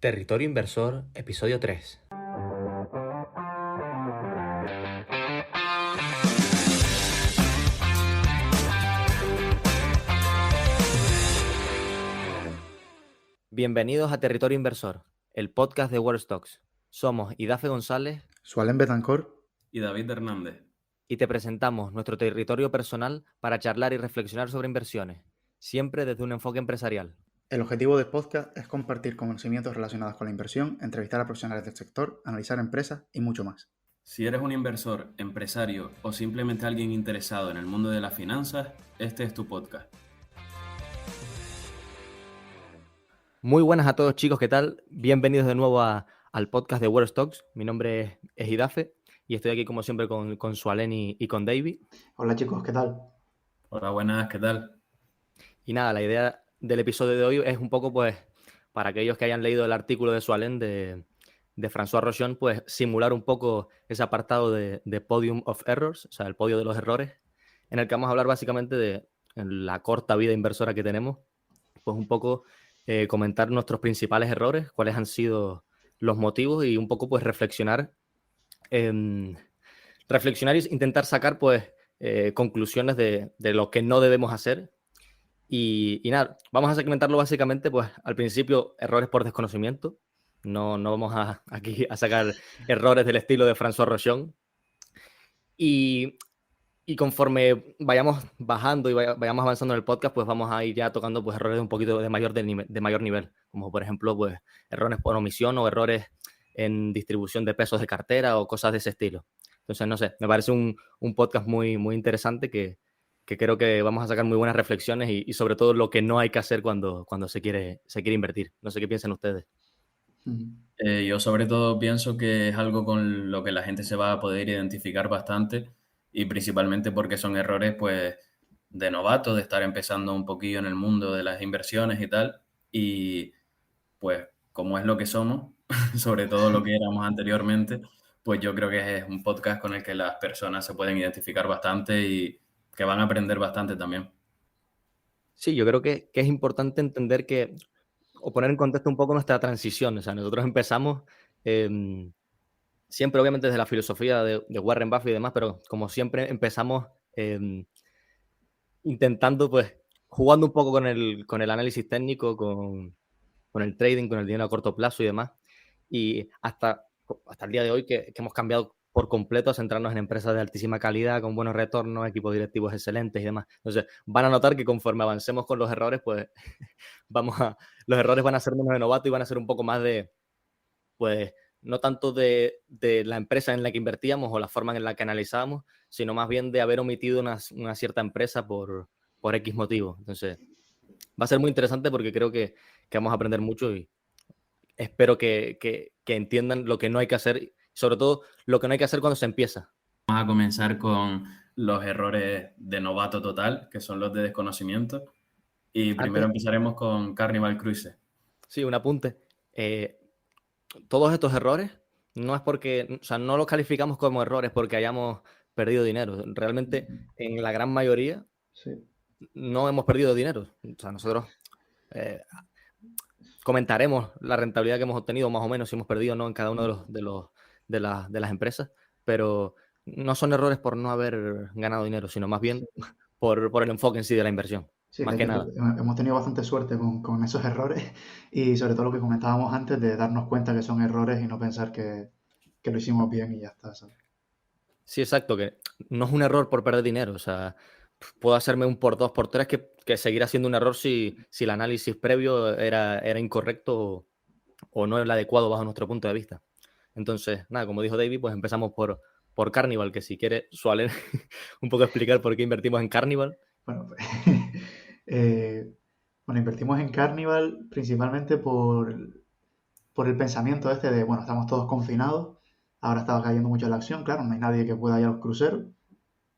Territorio Inversor, episodio 3. Bienvenidos a Territorio Inversor, el podcast de World Stocks. Somos Idafe González, Sualen Betancourt y David Hernández. y te presentamos nuestro territorio personal para charlar y reflexionar sobre inversiones, siempre desde un enfoque empresarial. El objetivo del podcast es compartir conocimientos relacionados con la inversión, entrevistar a profesionales del sector, analizar empresas y mucho más. Si eres un inversor, empresario o simplemente alguien interesado en el mundo de las finanzas, este es tu podcast. Muy buenas a todos, chicos, ¿qué tal? Bienvenidos de nuevo al podcast de World Stocks. Mi nombre es Idafe y estoy aquí como siempre con Sualen y con David. Hola chicos, ¿qué tal? Hola, buenas, ¿qué tal? Y nada, la idea del episodio de hoy es un poco, pues, para aquellos que hayan leído el artículo de Sualen de François Rochon, pues simular un poco ese apartado de Podium of Errors, o sea, el podio de los errores, en el que vamos a hablar básicamente de la corta vida inversora que tenemos, pues un poco comentar nuestros principales errores, cuáles han sido los motivos y un poco pues reflexionar y intentar sacar pues conclusiones de lo que no debemos hacer. Y nada, vamos a segmentarlo básicamente, pues al principio errores por desconocimiento. No vamos aquí a sacar errores del estilo de François Rochon. Y conforme vayamos bajando y vayamos avanzando en el podcast, pues vamos a ir ya tocando pues errores un poquito de mayor nivel, como por ejemplo pues errores por omisión o errores en distribución de pesos de cartera o cosas de ese estilo. Entonces, no sé, me parece un podcast muy, muy interesante que creo que vamos a sacar muy buenas reflexiones y sobre todo lo que no hay que hacer cuando se quiere invertir. No sé qué piensan ustedes. Yo sobre todo pienso que es algo con lo que la gente se va a poder identificar bastante y principalmente porque son errores pues de novato, de estar empezando un poquillo en el mundo de las inversiones y tal, y pues como es lo que somos, sobre todo lo que éramos anteriormente, pues yo creo que es un podcast con el que las personas se pueden identificar bastante y que van a aprender bastante también. Sí, yo creo que es importante entender que, o poner en contexto un poco nuestra transición. O sea, nosotros empezamos siempre, obviamente, desde la filosofía de Warren Buffett y demás, pero como siempre empezamos intentando, pues, jugando un poco con el análisis técnico, con el trading, con el dinero a corto plazo y demás. Y hasta el día de hoy que hemos cambiado por completo a centrarnos en empresas de altísima calidad, con buenos retornos, equipos directivos excelentes y demás. Entonces, van a notar que conforme avancemos con los errores, pues los errores van a ser menos de novato y van a ser un poco más de, pues, no tanto de la empresa en la que invertíamos o la forma en la que analizábamos, sino más bien de haber omitido una cierta empresa por X motivo. Entonces, va a ser muy interesante porque creo que vamos a aprender mucho y espero que entiendan lo que no hay que hacer, sobre todo lo que no hay que hacer cuando se empieza. Vamos a comenzar con los errores de novato total, que son los de desconocimiento. Y primero empezaremos con Carnival Cruise. Sí, un apunte. Todos estos errores no es porque, o sea, no los calificamos como errores porque hayamos perdido dinero. Realmente, en la gran mayoría, no hemos perdido dinero. O sea, nosotros comentaremos la rentabilidad que hemos obtenido, más o menos, si hemos perdido o no en cada uno de las empresas, pero no son errores por no haber ganado dinero, sino más bien por el enfoque en sí de la inversión. Sí, Más que nada. hemos tenido bastante suerte con esos errores y sobre todo lo que comentábamos antes de darnos cuenta que son errores y no pensar que lo hicimos bien y ya está, ¿sabes? Sí, exacto, que no es un error por perder dinero, o sea, puedo hacerme un por 2, por 3 que seguirá siendo un error si el análisis previo era incorrecto o no era el adecuado bajo nuestro punto de vista. Entonces, nada, como dijo David, pues empezamos por Carnival, que si quiere, Suelen un poco explicar por qué invertimos en Carnival. Bueno, pues, invertimos en Carnival principalmente por el pensamiento este de, bueno, estamos todos confinados, ahora está cayendo mucho la acción, claro, no hay nadie que pueda ir a los cruceros,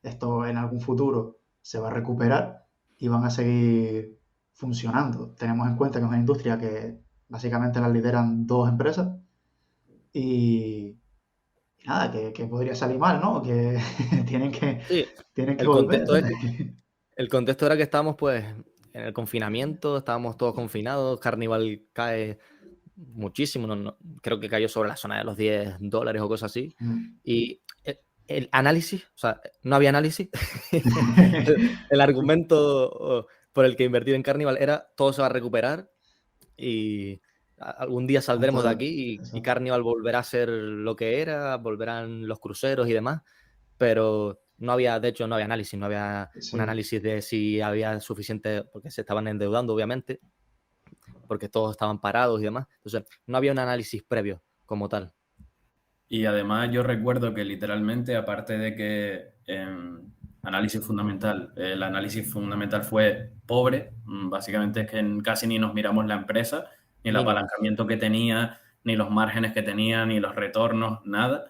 esto en algún futuro se va a recuperar y van a seguir funcionando. Tenemos en cuenta que es una industria que básicamente la lideran dos empresas y nada, que podría salir mal, ¿no? Que tienen que el volver. El contexto era que estábamos pues en el confinamiento, estábamos todos confinados, Carnival cae muchísimo, creo que cayó sobre la zona de los $10 o cosas así. Mm. Y el análisis, o sea, no había análisis. El argumento por el que invertir en Carnival era todo se va a recuperar y algún día saldremos de aquí y Carnival volverá a ser lo que era, volverán los cruceros y demás, pero no había, de hecho, no había análisis, no había Sí. un análisis de si había suficiente, porque se estaban endeudando, obviamente, porque todos estaban parados y demás. Entonces, no había un análisis previo como tal. Y además yo recuerdo que literalmente, aparte de que análisis fundamental, el análisis fundamental fue pobre, básicamente es que casi ni nos miramos la empresa, ni el Mínimo. apalancamiento que tenía, ni los márgenes que tenía, ni los retornos, nada.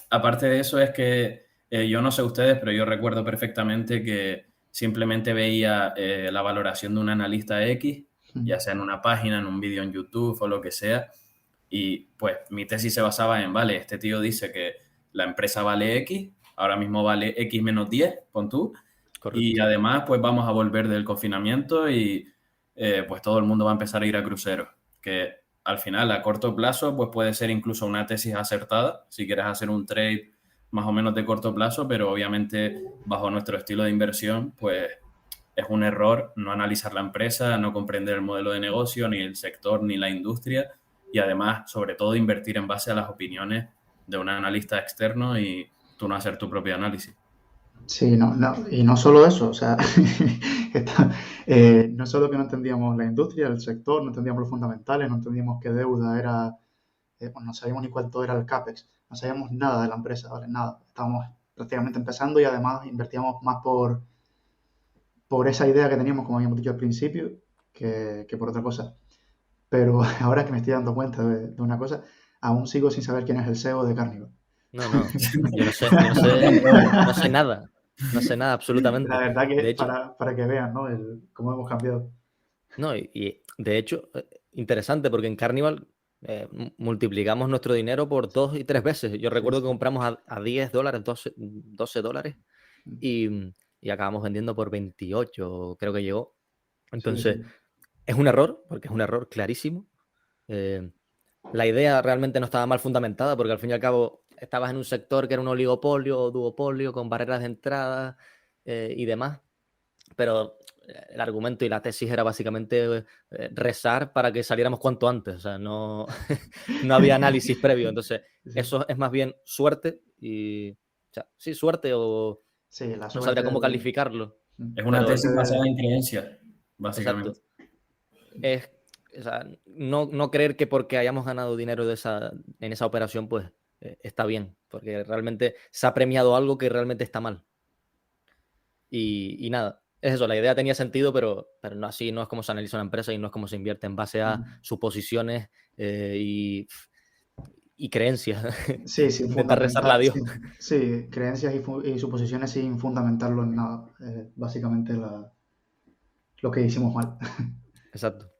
Aparte de eso es que yo no sé ustedes, pero yo recuerdo perfectamente que simplemente veía la valoración de un analista X, ya sea en una página, en un vídeo en YouTube o lo que sea, y pues mi tesis se basaba en, vale, este tío dice que la empresa vale X, ahora mismo vale X menos 10, pon tú, Correcto. y además pues vamos a volver del confinamiento y pues todo el mundo va a empezar a ir a cruceros, que al final a corto plazo pues puede ser incluso una tesis acertada, si quieres hacer un trade más o menos de corto plazo, pero obviamente bajo nuestro estilo de inversión pues es un error no analizar la empresa, no comprender el modelo de negocio, ni el sector, ni la industria, y además, sobre todo, invertir en base a las opiniones de un analista externo y tú no hacer tu propio análisis. Sí, y no solo eso, o sea, no solo que no entendíamos la industria, el sector, no entendíamos los fundamentales, no entendíamos qué deuda era, pues no sabíamos ni cuánto era el CAPEX, no sabíamos nada de la empresa, ¿vale? Nada. Estábamos prácticamente empezando y además invertíamos más por esa idea que teníamos, como habíamos dicho al principio, que por otra cosa. Pero ahora que me estoy dando cuenta de una cosa, aún sigo sin saber quién es el CEO de Carnival. No, yo no sé nada. No sé nada, absolutamente. La verdad que De hecho, para que vean, ¿no? Cómo hemos cambiado. no, y de hecho, interesante, porque en Carnival multiplicamos nuestro dinero por 2 y 3 veces. Yo recuerdo que compramos a $10, $12, y acabamos vendiendo por 28, creo que llegó. Entonces, Sí. es un error, porque es un error clarísimo. La idea realmente no estaba mal fundamentada, porque al fin y al cabo estabas en un sector que era un oligopolio o duopolio con barreras de entrada y demás, pero el argumento y la tesis era básicamente rezar para que saliéramos cuanto antes, o sea, no, no había análisis previo, entonces Sí. eso es más bien suerte y, o sea, sí, suerte o Sí, la no suerte sabría cómo calificarlo, Es una la pero tesis suerte basada de... en creencias, básicamente. exacto. Es, o sea, no creer que porque hayamos ganado dinero en esa operación, pues está bien, porque realmente se ha premiado algo que realmente está mal. Y nada, es eso, la idea tenía sentido, pero no, así no es como se analiza una empresa y no es como se invierte en base a suposiciones y creencias. Sí, sin Intentar rezarle a fundamentar, Dios. sí, creencias y suposiciones sin fundamentarlo en nada. Básicamente lo que hicimos mal. Exacto.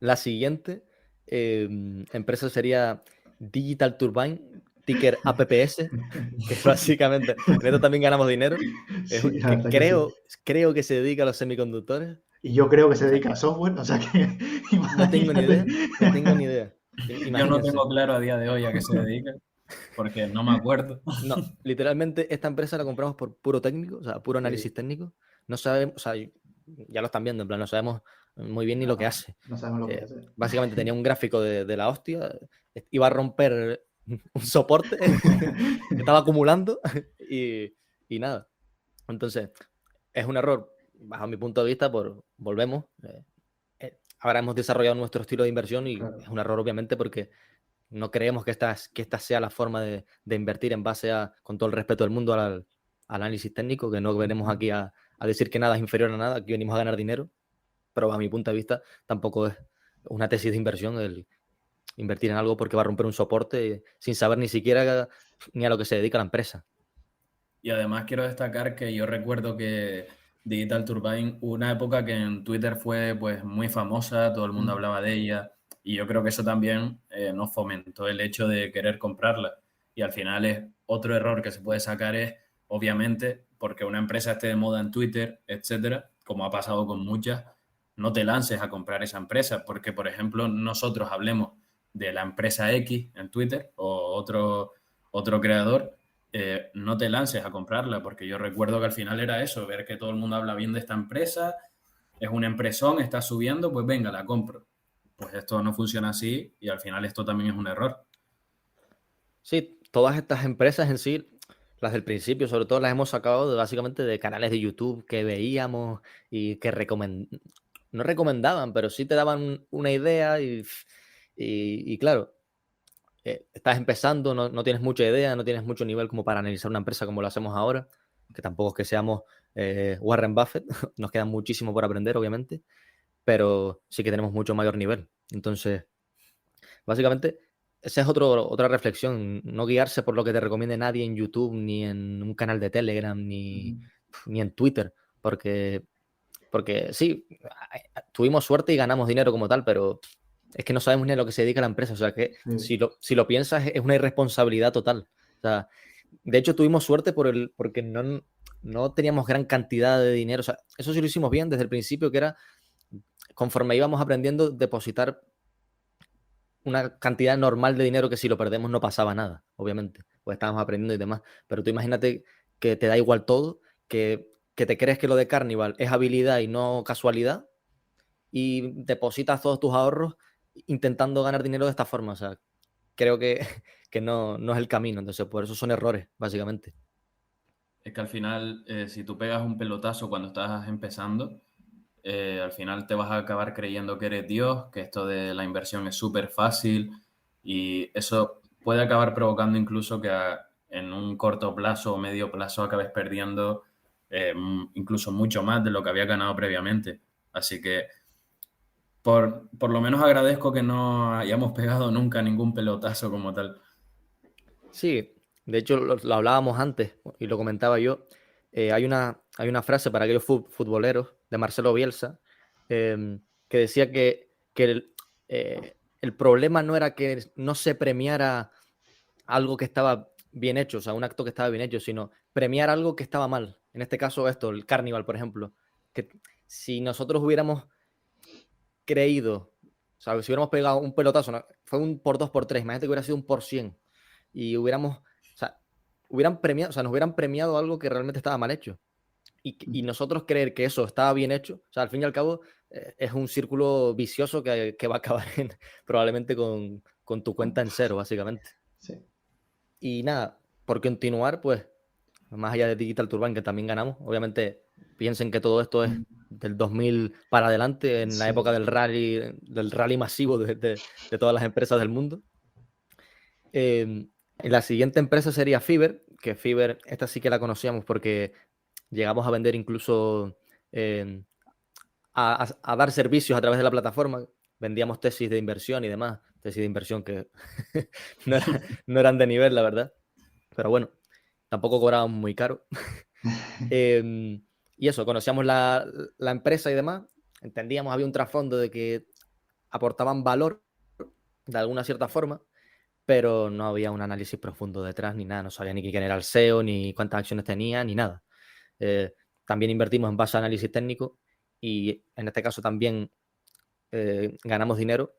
La siguiente empresa sería Digital Turbine, ticker APPS, que básicamente con esto también ganamos dinero. Sí, la Que verdad que sí. creo que se dedica a los semiconductores. Y yo creo que se O sea, dedica a software, o sea que no tengo ni imagínate. idea, no tengo ni idea. Yo no Imagínense. tengo claro a día de hoy a qué se dedica, porque no me acuerdo. No, literalmente esta empresa la compramos por puro técnico, o sea, puro análisis Sí, técnico. No sabemos, o sea, ya lo están viendo, en plan, no sabemos muy bien ni lo que no, hace. no sabemos lo que es. Básicamente tenía un gráfico de la hostia, iba a romper un soporte que estaba acumulando y nada. Entonces, es un error, bajo mi punto de vista, volvemos. Ahora hemos desarrollado nuestro estilo de inversión y Claro. es un error, obviamente, porque no creemos que esta sea la forma de invertir en base a, con todo el respeto del mundo, al análisis técnico, que no venimos aquí a decir que nada es inferior a nada, aquí venimos a ganar dinero, pero a mi punto de vista tampoco es una tesis de inversión el invertir en algo porque va a romper un soporte sin saber ni siquiera ni a lo que se dedica la empresa. Y además quiero destacar que yo recuerdo que Digital Turbine, una época que en Twitter fue pues muy famosa, todo el mundo hablaba de ella, y yo creo que eso también nos fomentó el hecho de querer comprarla. Y al final es otro error que se puede sacar es, obviamente, porque una empresa esté de moda en Twitter, etcétera, como ha pasado con muchas, no te lances a comprar esa empresa, porque, por ejemplo, nosotros hablemos de la empresa X en Twitter o otro creador, no te lances a comprarla, porque yo recuerdo que al final era eso, ver que todo el mundo habla bien de esta empresa, es una empresón, está subiendo, pues venga, la compro. Pues esto no funciona así y al final esto también es un error. Sí, todas estas empresas en sí, las del principio, sobre todo las hemos sacado básicamente de canales de YouTube que veíamos y que no recomendaban, pero sí te daban una idea y claro, estás empezando, no tienes mucha idea, no tienes mucho nivel como para analizar una empresa como lo hacemos ahora, que tampoco es que seamos Warren Buffett, nos queda muchísimo por aprender, obviamente, pero sí que tenemos mucho mayor nivel. Entonces, básicamente, esa es otra reflexión, no guiarse por lo que te recomiende nadie en YouTube, ni en un canal de Telegram, ni en Twitter, porque sí, tuvimos suerte y ganamos dinero como tal, pero es que no sabemos ni a lo que se dedica la empresa. O sea que Sí. si lo piensas, es una irresponsabilidad total. O sea, de hecho, tuvimos suerte porque no teníamos gran cantidad de dinero. O sea, eso sí lo hicimos bien desde el principio, que era conforme íbamos aprendiendo, depositar una cantidad normal de dinero que si lo perdemos no pasaba nada, obviamente, pues estábamos aprendiendo y demás. Pero tú imagínate que te da igual todo, que te crees que lo de Carnival es habilidad y no casualidad, y depositas todos tus ahorros intentando ganar dinero de esta forma. O sea, creo que, que no es el camino. Entonces, por eso son errores, básicamente. Es que al final, si tú pegas un pelotazo cuando estás empezando, al final te vas a acabar creyendo que eres Dios, que esto de la inversión es súper fácil y eso puede acabar provocando incluso que en un corto plazo o medio plazo acabes perdiendo incluso mucho más de lo que había ganado previamente. Así que por lo menos agradezco que no hayamos pegado nunca ningún pelotazo como tal. Sí, de hecho lo hablábamos antes y lo comentaba yo. Hay una frase para aquellos futboleros de Marcelo Bielsa, que decía que el problema no era que no se premiara algo que estaba bien hecho, o sea, un acto que estaba bien hecho, sino premiar algo que estaba mal. En este caso esto, el Carnival, por ejemplo, que si nosotros hubiéramos creído, o sea, si hubiéramos pegado un pelotazo, ¿no? Fue un por 2 por 3, imagínate que hubiera sido un por 100 y o sea, hubieran premiado, o sea, nos hubieran premiado algo que realmente estaba mal hecho. Y nosotros creer que eso estaba bien hecho, o sea, al fin y al cabo, es un círculo vicioso que va a acabar probablemente con tu cuenta en cero, básicamente. Sí. Y nada, por continuar, pues, más allá de Digital Turban, que también ganamos, obviamente piensen que todo esto es del 2000 para adelante, en la Sí. época del rally masivo de todas las empresas del mundo. La siguiente empresa sería Fiverr, que Fiverr, esta sí que la conocíamos porque llegamos a vender incluso a dar servicios a través de la plataforma. Vendíamos tesis de inversión y demás, tesis de inversión que no, no eran de nivel, la verdad. Pero bueno, tampoco cobrábamos muy caro. Y eso, conocíamos la empresa y demás, entendíamos, había un trasfondo de que aportaban valor de alguna cierta forma, pero no había un análisis profundo detrás ni nada, no sabía ni quién era el SEO, ni cuántas acciones tenía, ni nada. También invertimos en base a análisis técnico y en este caso también ganamos dinero,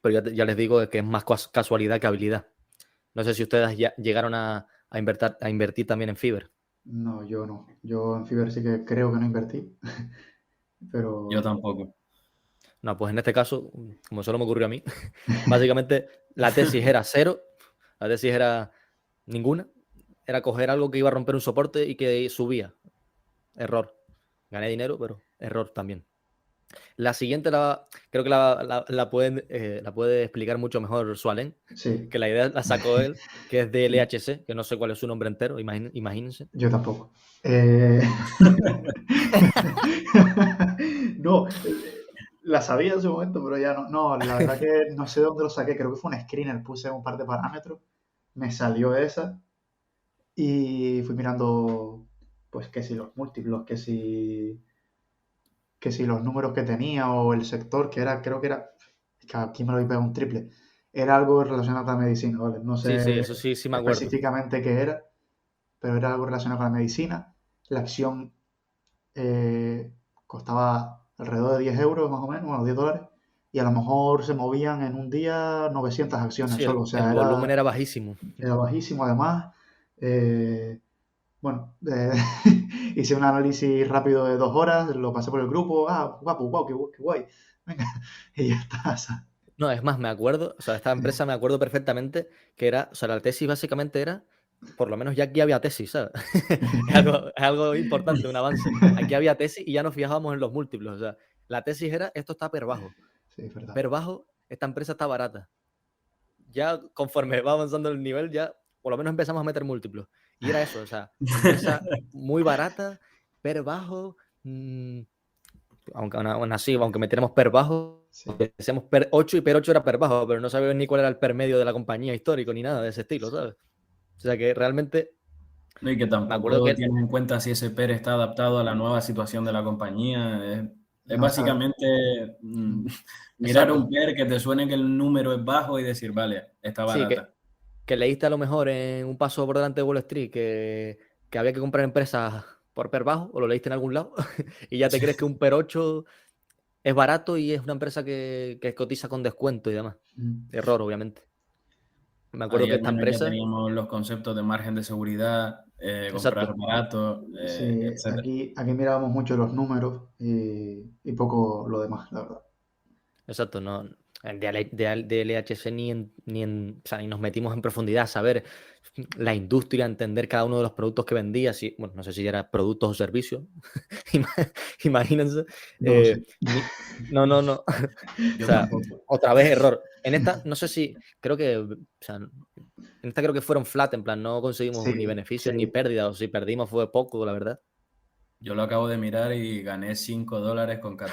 pero ya les digo que es más casualidad que habilidad. No sé si ustedes ya llegaron a invertir también en Fiverr. No, yo no. Yo en Fiverr sí que creo que no invertí, Yo pero tampoco. No, pues en este caso, como solo me ocurrió a mí, básicamente la tesis era cero, la tesis era ninguna, era coger algo que iba a romper un soporte y que subía. Error. Gané dinero, pero error también. La siguiente creo que la puede explicar mucho mejor Sualen, sí, que la idea la sacó él, que es de LHC, que no sé cuál es su nombre entero, imagínense. yo tampoco. Eh, No, la sabía en su momento, pero ya no. No, la verdad que no sé de dónde lo saqué. Creo que fue un screener. Puse un par de parámetros. Me salió esa. Y fui mirando, pues, que si los múltiplos, que si los números que tenía o el sector, que era, creo que era, es que aquí me lo había pegado un triple. Era algo relacionado con la medicina, ¿vale? No Sí, sí, sé eso sí, sí me acuerdo. específicamente qué era, pero era algo relacionado con la medicina. La acción costaba alrededor de 10 euros más o menos, bueno, $10. y a lo mejor se movían en un día 900 acciones Sí, solo, o el sea, volumen era bajísimo. era bajísimo. Además, eh, bueno, hice un análisis rápido de 2 horas, lo pasé por el grupo, guapo, guau, qué guay, venga, y ya está. O sea, No, es más, me acuerdo, o sea, esta empresa me acuerdo perfectamente que era, o sea, la tesis básicamente era, por lo menos ya aquí había tesis, ¿sabes? Es algo importante, un avance. Aquí había tesis y ya nos fijábamos en los múltiplos, o sea, la tesis era, esto está per bajo. sí, es verdad. Per bajo, esta empresa está barata. Ya conforme va avanzando el nivel, ya por lo menos empezamos a meter múltiplos. Y era eso, o sea, empresa muy barata, per bajo, aún así, aunque metiéramos per bajo, Sí. decíamos per 8 y per 8 era per bajo, pero no sabíamos ni cuál era el per medio de la compañía histórico ni nada de ese estilo, ¿sabes? O sea que realmente Y que me acuerdo tampoco que, tienes en cuenta si ese PER está adaptado a la nueva situación de la compañía. Es No, ¿sabes? básicamente mirar un exacto, PER que te suene que el número es bajo y decir, vale, está sí, barata. que leíste a lo mejor en un paso por delante de Wall Street que había que comprar empresas por per bajo, o lo leíste en algún lado, y ya te crees que un per 8 es barato y es una empresa que cotiza con descuento y demás. Mm. Error, obviamente. Me acuerdo Ahí que al esta menos ya empresa, teníamos los conceptos de margen de seguridad, comprar exacto, barato, Sí, etcétera. aquí mirábamos mucho los números y poco lo demás, la verdad. exacto, no, de LHC o sea, ni nos metimos en profundidad a saber la industria, entender cada uno de los productos que vendía, si, bueno, no sé si era productos o servicios, imagínense. No lo sé. No, no, no. O Yo sea, tampoco. otra vez error. En esta, no sé si, creo que, o sea, en esta creo que fueron flat, en plan, no conseguimos ni Sí, beneficios ni sí. pérdidas, o si perdimos fue poco, la verdad. Yo lo acabo de mirar y gané $5,14.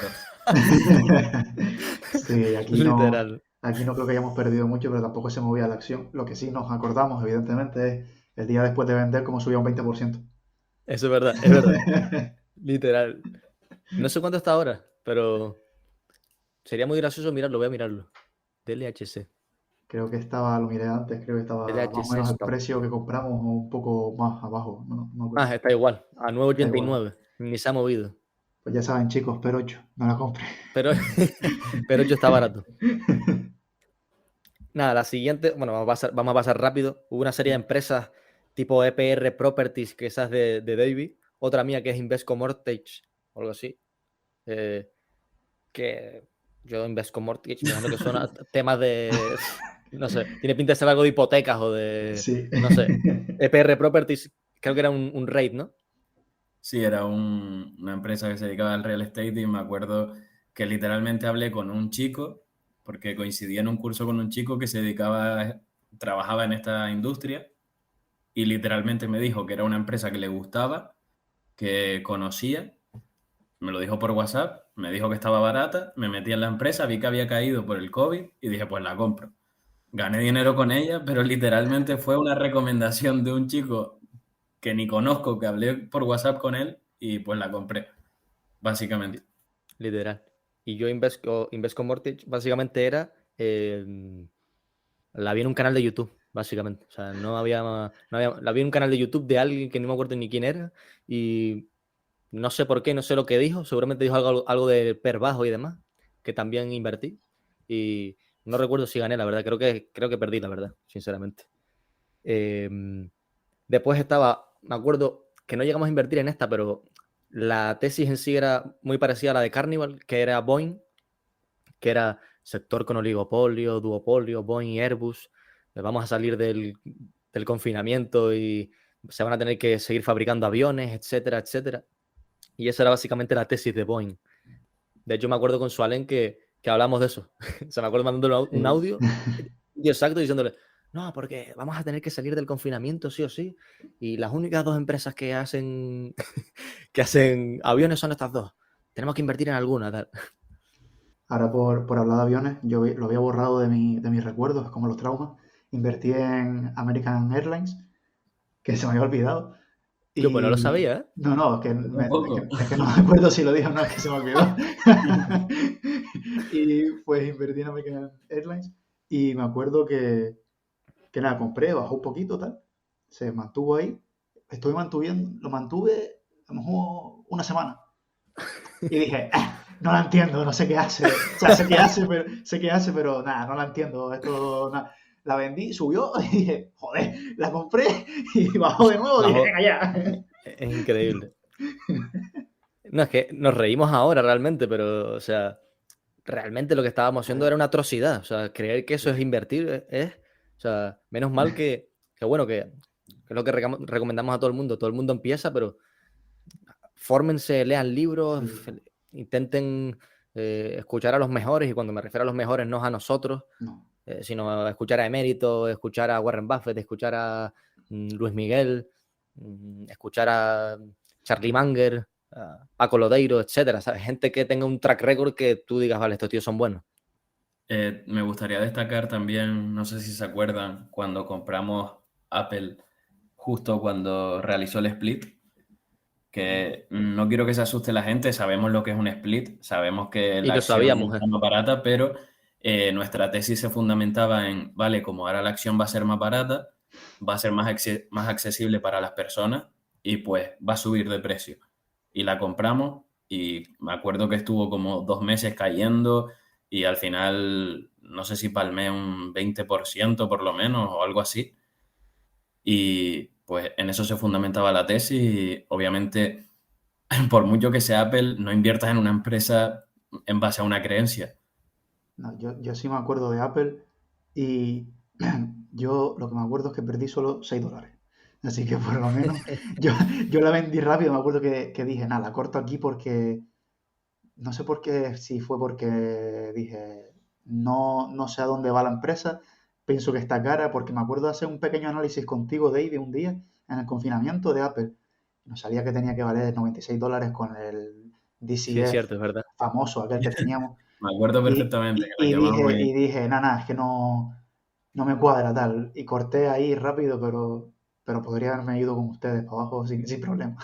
Sí, Literal. aquí no creo que hayamos perdido mucho, pero tampoco se movía la acción. Lo que sí nos acordamos, evidentemente, es el día después de vender cómo subía un 20%. Eso es verdad, es verdad. Literal. No sé cuánto está ahora, pero sería muy gracioso mirarlo, voy a mirarlo. DLHC. Creo que estaba, lo miré antes, creo que estaba más o DLHC menos el Stock. precio que compramos o un poco más abajo, no me acuerdo. Ah, está igual, a Da igual. 9,89. Ni se ha movido. Pues ya saben, chicos, pero 8, no la compre. Pero, pero yo está barato. Nada, la siguiente, bueno, vamos a pasar rápido. Hubo una serie de empresas tipo EPR Properties, que esa es de David. Otra mía que es Invesco Mortgage, o algo así. Que yo Invesco Mortgage, me imagino que son temas de, no sé, tiene pinta de ser algo de hipotecas o de, Sí. no sé. EPR Properties, creo que era un REIT, ¿no? Sí, era una empresa que se dedicaba al real estate y me acuerdo que literalmente hablé con un chico, porque coincidía en un curso con un chico que se dedicaba, trabajaba en esta industria y literalmente me dijo que era una empresa que le gustaba, que conocía, me lo dijo por WhatsApp, me dijo que estaba barata, me metí en la empresa, vi que había caído por el COVID y dije, pues la compro. Gané dinero con ella, pero literalmente fue una recomendación de un chico que ni conozco, que hablé por WhatsApp con él y pues la compré, básicamente. Literal. Y yo Invesco Mortgage básicamente era, la vi en un canal de YouTube, básicamente. O sea, la vi en un canal de YouTube de alguien que no me acuerdo ni quién era y no sé por qué, no sé lo que dijo, seguramente dijo algo de per bajo y demás, que también invertí y no recuerdo si gané, la verdad, creo que perdí, la verdad, sinceramente. Después me acuerdo que no llegamos a invertir en esta, pero la tesis en sí era muy parecida a la de Carnival, que era Boeing, que era sector con oligopolio, duopolio, Boeing y Airbus. Vamos a salir del confinamiento y se van a tener que seguir fabricando aviones, etcétera, etcétera. Y esa era básicamente la tesis de Boeing. De hecho, me acuerdo con Sualen que hablamos de eso. O sea, me acuerdo mandándole un Sí. audio y exacto diciéndole, no, porque vamos a tener que salir del confinamiento sí o sí. Y las únicas dos empresas que hacen, que hacen aviones son estas dos. Tenemos que invertir en alguna. Tal. Ahora por hablar de aviones, lo había borrado de mis recuerdos, como los traumas. Invertí en American Airlines, que se me había olvidado. Yo pues no lo Y sabía, ¿eh? no, Yo tampoco. es que no me acuerdo si lo dije o no, es que se me olvidó. Y pues invertí en American Airlines y me acuerdo que nada, compré, bajó un poquito, tal. Se mantuvo ahí. Lo mantuve a lo mejor una semana. Y dije, no la entiendo, no sé qué hace. O sea, sé qué hace, pero nada, no la entiendo. Esto, nada. La vendí, subió y dije, joder, la compré y bajó de nuevo y dije, Bajo, venga ya. es increíble. No, es que nos reímos ahora realmente, pero, o sea, realmente lo que estábamos haciendo era una atrocidad. O sea, creer que eso es invertir o sea, menos mal que bueno, que es lo que recomendamos a todo el mundo. Todo el mundo empieza, pero fórmense, lean libros, Sí, intenten escuchar a los mejores, y cuando me refiero a los mejores no es a nosotros, no. sino a escuchar a Emérito, escuchar a Warren Buffett, escuchar a Luis Miguel, escuchar a Charlie Munger, a Paco Lodeiro, etcétera, ¿sabes? Gente que tenga un track record que tú digas, vale, estos tíos son buenos. Me gustaría destacar también, no sé si se acuerdan, cuando compramos Apple, justo cuando realizó el split, que no quiero que se asuste la gente, sabemos lo que es un split, sabemos que Y la lo acción sabíamos, está más barata, pero nuestra tesis se fundamentaba en, vale, como ahora la acción va a ser más barata, va a ser más accesible para las personas y pues va a subir de precio. Y la compramos y me acuerdo que estuvo como 2 meses cayendo y al final, no sé si palmé un 20% por lo menos o algo así. Y pues en eso se fundamentaba la tesis y obviamente por mucho que sea Apple, no inviertas en una empresa en base a una creencia. No, yo sí me acuerdo de Apple y yo lo que me acuerdo es que perdí solo $6. Así que por lo menos yo, yo la vendí rápido. Me acuerdo que dije, nada, la corto aquí porque no sé por qué, si fue porque dije, no sé a dónde va la empresa, pienso que está cara, porque me acuerdo de hacer un pequeño análisis contigo, Dave, un día en el confinamiento de Apple. Nos salía que tenía que valer $96 con el Sí, es DCF cierto, es verdad. famoso, aquel que teníamos. Me acuerdo perfectamente que nos llamamos Y y dije, nada, es que no me cuadra tal. Y corté ahí rápido, pero podría haberme ido con ustedes para abajo sin problema.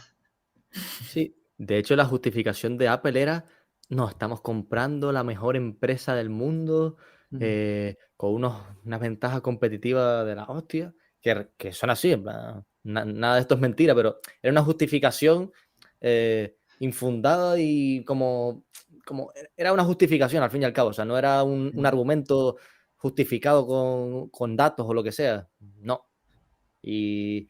Sí, de hecho la justificación de Apple era, no, estamos comprando la mejor empresa del mundo, Mm, con unas ventajas competitivas de la hostia, que son así, en plan, nada de esto es mentira, pero era una justificación infundada y como era una justificación al fin y al cabo, o sea, no era un sí. argumento justificado con datos o lo que sea, no. Y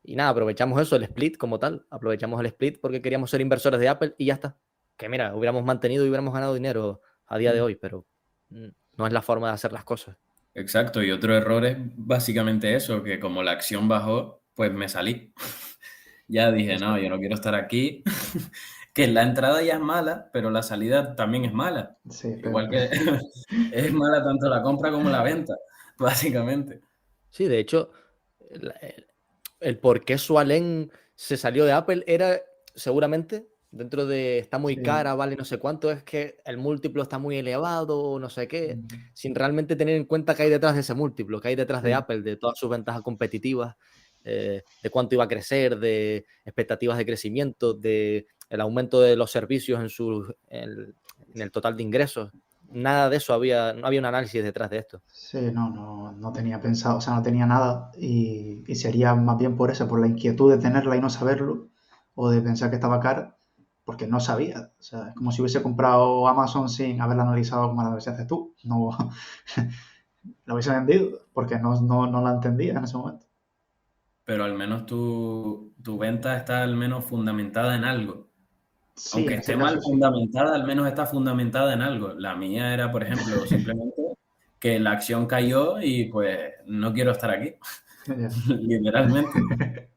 y nada, aprovechamos eso, el split como tal. Aprovechamos el split porque queríamos ser inversores de Apple y ya está. Que mira, hubiéramos mantenido y hubiéramos ganado dinero a día de Mm. hoy, pero no es la forma de hacer las cosas. exacto. Y otro error es básicamente eso, que como la acción bajó, pues me salí. Ya dije, no, yo no quiero estar aquí. Que la entrada ya es mala, pero la salida también es mala. Sí, Igual que es mala tanto la compra como la venta, básicamente. Sí, de hecho, el por qué Sualén se salió de Apple era seguramente dentro de está muy sí. cara, vale no sé cuánto, es que el múltiplo está muy elevado, no sé qué, Mm, sin realmente tener en cuenta qué hay detrás de ese múltiplo, qué hay detrás de sí. Apple, de todas sus ventajas competitivas, de cuánto iba a crecer, de expectativas de crecimiento, de el aumento de los servicios en el total de ingresos. Nada de eso no había un análisis detrás de esto. Sí, no tenía pensado, o sea, no tenía nada y sería más bien por eso, por la inquietud de tenerla y no saberlo, o de pensar que estaba cara, porque no sabía. O sea, es como si hubiese comprado Amazon sin haberla analizado como la analizaste tú. No, la hubiese vendido porque no la entendía en ese momento. Pero al menos tu venta está al menos fundamentada en algo. Sí, Aunque en ese esté caso mal sí. fundamentada, al menos está fundamentada en algo. La mía era, por ejemplo, simplemente que la acción cayó y pues no quiero estar aquí, Ya. literalmente.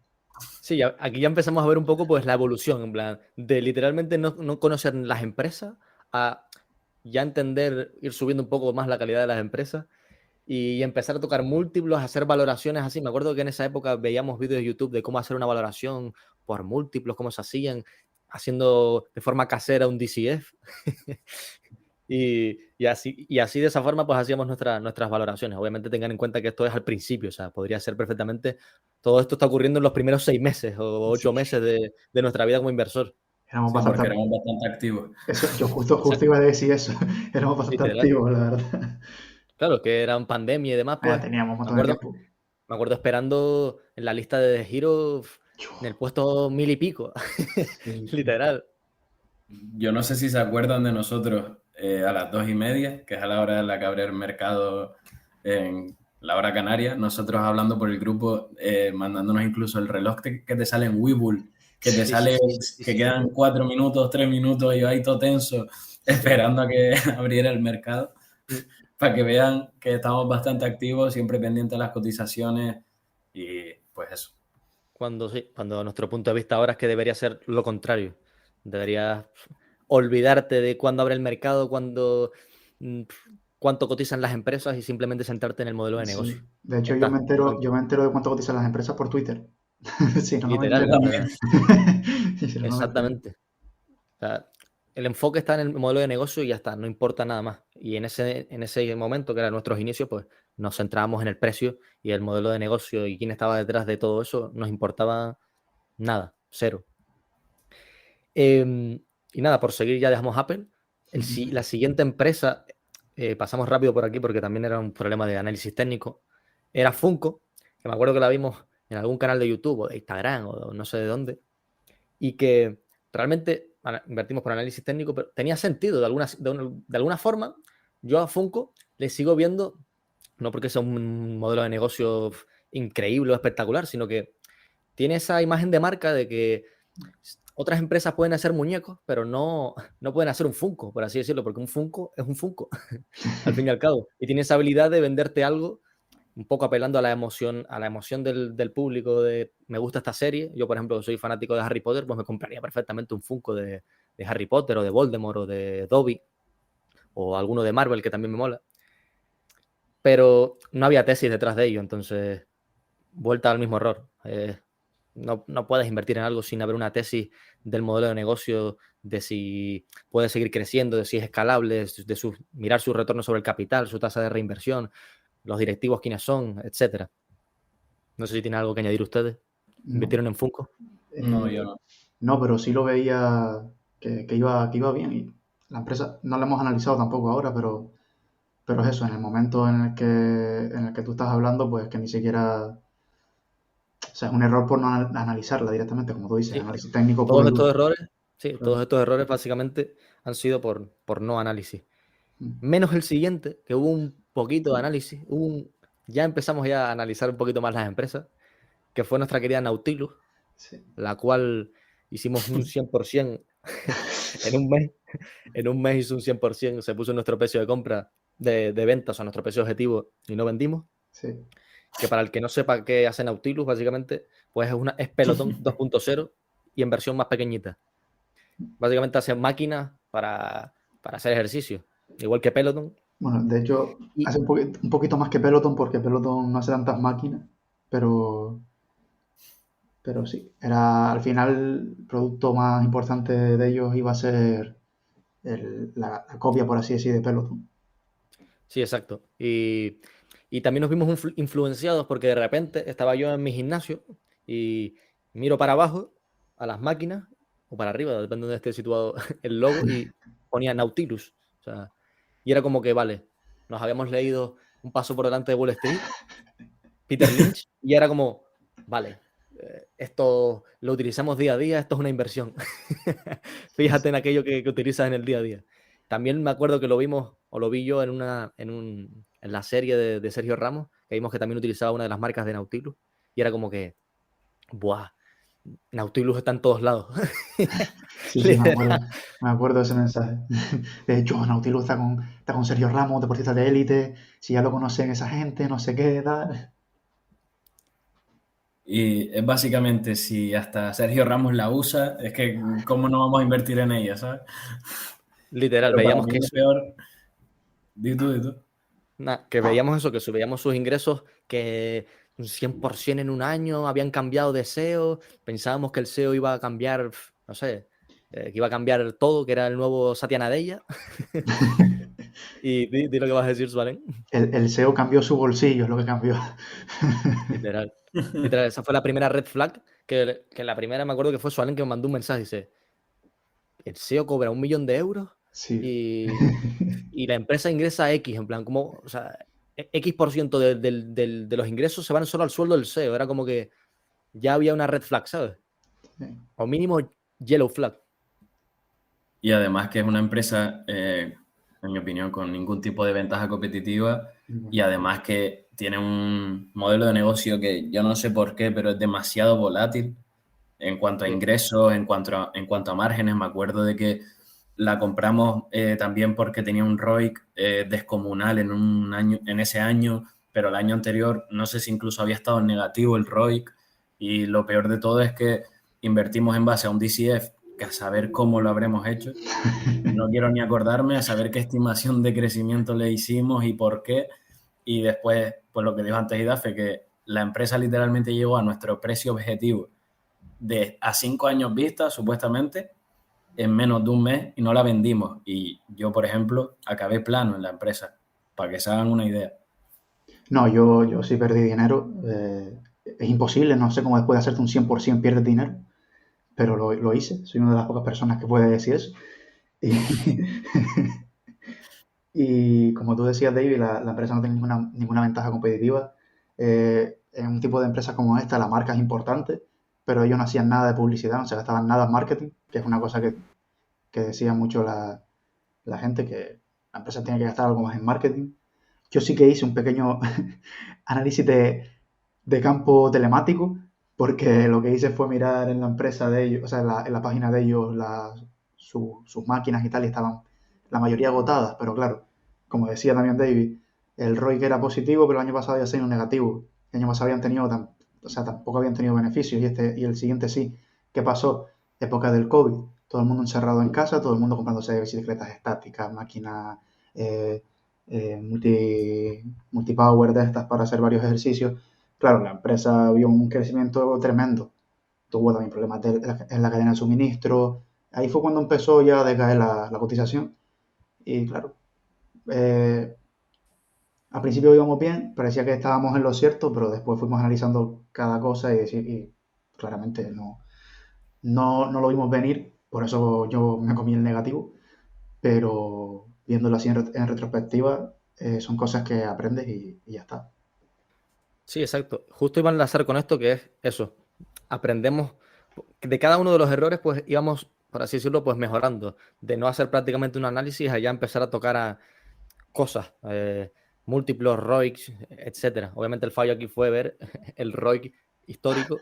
Sí, aquí ya empezamos a ver un poco pues la evolución, en plan, de literalmente no conocer las empresas a ya entender, ir subiendo un poco más la calidad de las empresas y empezar a tocar múltiplos, hacer valoraciones así. Me acuerdo que en esa época veíamos vídeos de YouTube de cómo hacer una valoración por múltiplos, cómo se hacían, haciendo de forma casera un DCF. Y así de esa forma pues hacíamos nuestras valoraciones. Obviamente tengan en cuenta que esto es al principio, o sea, podría ser perfectamente, todo esto está ocurriendo en los primeros 6 meses o Sí, 8 meses de nuestra vida como inversor. éramos Sí, bastante. porque éramos bastante activos. Eso, yo justo iba a decir eso. Éramos bastante Literal. activos, la verdad. Claro, que eran pandemia y demás, pues Teníamos un me montón de acuerdo, tiempo. me acuerdo esperando en la lista de Giro en el Chuf, puesto 1000 y pico, sí, sí. literal. Yo no sé si se acuerdan de nosotros a las 2:30, que es a la hora en la que abre el mercado en la hora canaria, nosotros hablando por el grupo, mandándonos incluso el reloj que te sale en Webull, que te Sí, sí, sale sí, sí, que sí, sí. quedan 4 minutos, 3 minutos, y yo ahí todo tenso, Sí. esperando a que abriera el mercado, Mm. para que vean que estamos bastante activos, siempre pendientes de las cotizaciones y pues eso. Cuando sí, cuando nuestro punto de vista ahora es que debería ser lo contrario. Deberías olvidarte de cuándo abre el mercado, mm, cuánto cotizan las empresas y simplemente centrarte en el modelo de negocio. Sí. De hecho, Ya está. yo me entero de cuánto cotizan las empresas por Twitter. Si no, no me Literal. entero. Yo también. Si no, no me entero. Exactamente. O sea, el enfoque está en el modelo de negocio y ya está, no importa nada más. Y en ese momento, que eran nuestros inicios, pues nos centrábamos en el precio y el modelo de negocio y quién estaba detrás de todo eso, nos importaba nada, cero. Y nada, por seguir ya dejamos Apple. La siguiente empresa, pasamos rápido por aquí porque también era un problema de análisis técnico, era Funko, que me acuerdo que la vimos en algún canal de YouTube o de Instagram o no sé de dónde, y que realmente invertimos por análisis técnico, pero tenía sentido de alguna forma. Yo a Funko le sigo viendo, no porque sea un modelo de negocio increíble o espectacular, sino que tiene esa imagen de marca de que otras empresas pueden hacer muñecos, pero no pueden hacer un Funko, por así decirlo, porque un Funko es un Funko, al fin y al cabo. Y tiene esa habilidad de venderte algo un poco apelando a la emoción del público de me gusta esta serie. Yo, por ejemplo, soy fanático de Harry Potter, pues me compraría perfectamente un Funko de Harry Potter o de Voldemort o de Dobby o alguno de Marvel que también me mola. Pero no había tesis detrás de ello, entonces vuelta al mismo error. No puedes invertir en algo sin haber una tesis del modelo de negocio, de si puede seguir creciendo, de si es escalable, mirar su retorno sobre el capital, su tasa de reinversión, los directivos quiénes son, etcétera. No sé si tiene algo que añadir ustedes. No. ¿Invirtieron en Funko? No, Eh, yo no. no, pero sí lo veía que iba bien. Y la empresa no la hemos analizado tampoco ahora, pero es eso, en el momento en el que tú estás hablando, pues que ni siquiera. O sea, es un error por no analizarla directamente, como tú dices, Sí, análisis técnico puro todos y estos duro. errores, sí, Claro. todos estos errores básicamente han sido por no análisis. Mm. Menos el siguiente, que hubo un poquito de análisis, ya empezamos ya a analizar un poquito más las empresas, que fue nuestra querida Nautilus, Sí. la cual hicimos un 100% en un mes. En un mes hizo un 100%, se puso nuestro precio de compra, de ventas, o nuestro precio objetivo, y no vendimos. Sí. Que para el que no sepa qué hace Nautilus, básicamente, pues es Peloton 2.0 y en versión más pequeñita. Básicamente hace máquinas para hacer ejercicio, igual que Peloton. Bueno, de hecho, Y hace un poquito más que Peloton, porque Peloton no hace tantas máquinas, pero, pero sí. Era, al final, el producto más importante de ellos iba a ser la copia, por así decir, de Peloton. sí, exacto. Y también nos vimos influenciados porque de repente estaba yo en mi gimnasio y miro para abajo a las máquinas o para arriba, depende de donde esté situado el logo, y ponía Nautilus. O sea, y era como que, vale, nos habíamos leído Un paso por delante de Wall Street, Peter Lynch, y era como, vale, esto lo utilizamos día a día, esto es una inversión. Sí, Fíjate sí. en aquello que utilizas en el día a día. También me acuerdo que lo vimos, o lo vi yo en la serie de Sergio Ramos, que vimos que también utilizaba una de las marcas de Nautilus, y era como que, ¡buah! Nautilus está en todos lados. Sí, sí, Literal. me acuerdo de ese mensaje. De hecho, Nautilus está con Sergio Ramos, deportista de élite. Si ya lo conocen esa gente, no sé qué, tal. Y es básicamente, si hasta Sergio Ramos la usa, es que cómo no vamos a invertir en ella, ¿sabes? Literal, Pero para veíamos mí que lo peor, di tú. que veíamos eso, que veíamos sus ingresos que un 100% en un año habían cambiado de SEO, pensábamos que el SEO iba a cambiar, no sé, que iba a cambiar todo, que era el nuevo Satya Nadella. Y di lo que vas a decir, Sualen. El SEO cambió su bolsillo, es lo que cambió. Literal. Literal, esa fue la primera red flag, que la primera me acuerdo que fue Sualen que me mandó un mensaje, dice, el SEO cobra 1 millón de euros Sí. y la empresa ingresa X, en plan, como, o sea, X% de los ingresos se van solo al sueldo del SEO. Era como que ya había una red flag, ¿sabes? O mínimo yellow flag. y además que es una empresa, en mi opinión, con ningún tipo de ventaja competitiva y además que tiene un modelo de negocio que yo no sé por qué, pero es demasiado volátil en cuanto a Sí. ingresos, en cuanto a márgenes. Me acuerdo de que la compramos también porque tenía un ROIC descomunal en ese año, pero el año anterior no sé si incluso había estado en negativo el ROIC, y lo peor de todo es que invertimos en base a un DCF, que a saber cómo lo habremos hecho, no quiero ni acordarme, a saber qué estimación de crecimiento le hicimos y por qué, y después, pues lo que dijo antes Idafe, que la empresa literalmente llegó a nuestro precio objetivo a 5 años vista, supuestamente, en menos de un mes y no la vendimos. Y yo, por ejemplo, acabé plano en la empresa, para que se hagan una idea. No, yo sí perdí dinero. Es imposible, no sé cómo después de hacerte un 100% pierdes dinero, pero lo hice. Soy una de las pocas personas que puede decir eso. Y, y como tú decías, David, la empresa no tiene ninguna ventaja competitiva. En un tipo de empresas como esta, la marca es importante, pero ellos no hacían nada de publicidad, no se gastaban nada en marketing, que es una cosa que decía mucho la gente, que la empresa tiene que gastar algo más en marketing. Yo sí que hice un pequeño análisis de campo telemático, porque lo que hice fue mirar en la empresa de ellos, o sea, en la página de ellos, sus máquinas y tal, y estaban la mayoría agotadas, pero claro, como decía también David, el ROI que era positivo, pero el año pasado había sido negativo. El año pasado habían tenido, o sea, tampoco habían tenido beneficios, y el siguiente sí. ¿Qué pasó? Época del COVID, todo el mundo encerrado en casa, todo el mundo comprándose bicicletas estáticas, máquinas eh, multipower de estas para hacer varios ejercicios. Claro, la empresa vio un crecimiento tremendo. Tuvo también problemas en la cadena de suministro. Ahí fue cuando empezó ya a decaer la cotización. Y claro, eh, al principio íbamos bien, parecía que estábamos en lo cierto, pero después fuimos analizando cada cosa y claramente no lo vimos venir. Por eso yo me comí el negativo. Pero viéndolo así en retrospectiva, son cosas que aprendes y ya está. Sí, exacto. Justo iba a enlazar con esto, que es eso. Aprendemos de cada uno de los errores, pues íbamos, por así decirlo, pues mejorando. De no hacer prácticamente un análisis, allá empezar a tocar a cosas, múltiplos ROICs, etcétera. Obviamente el fallo aquí fue ver el ROIC histórico,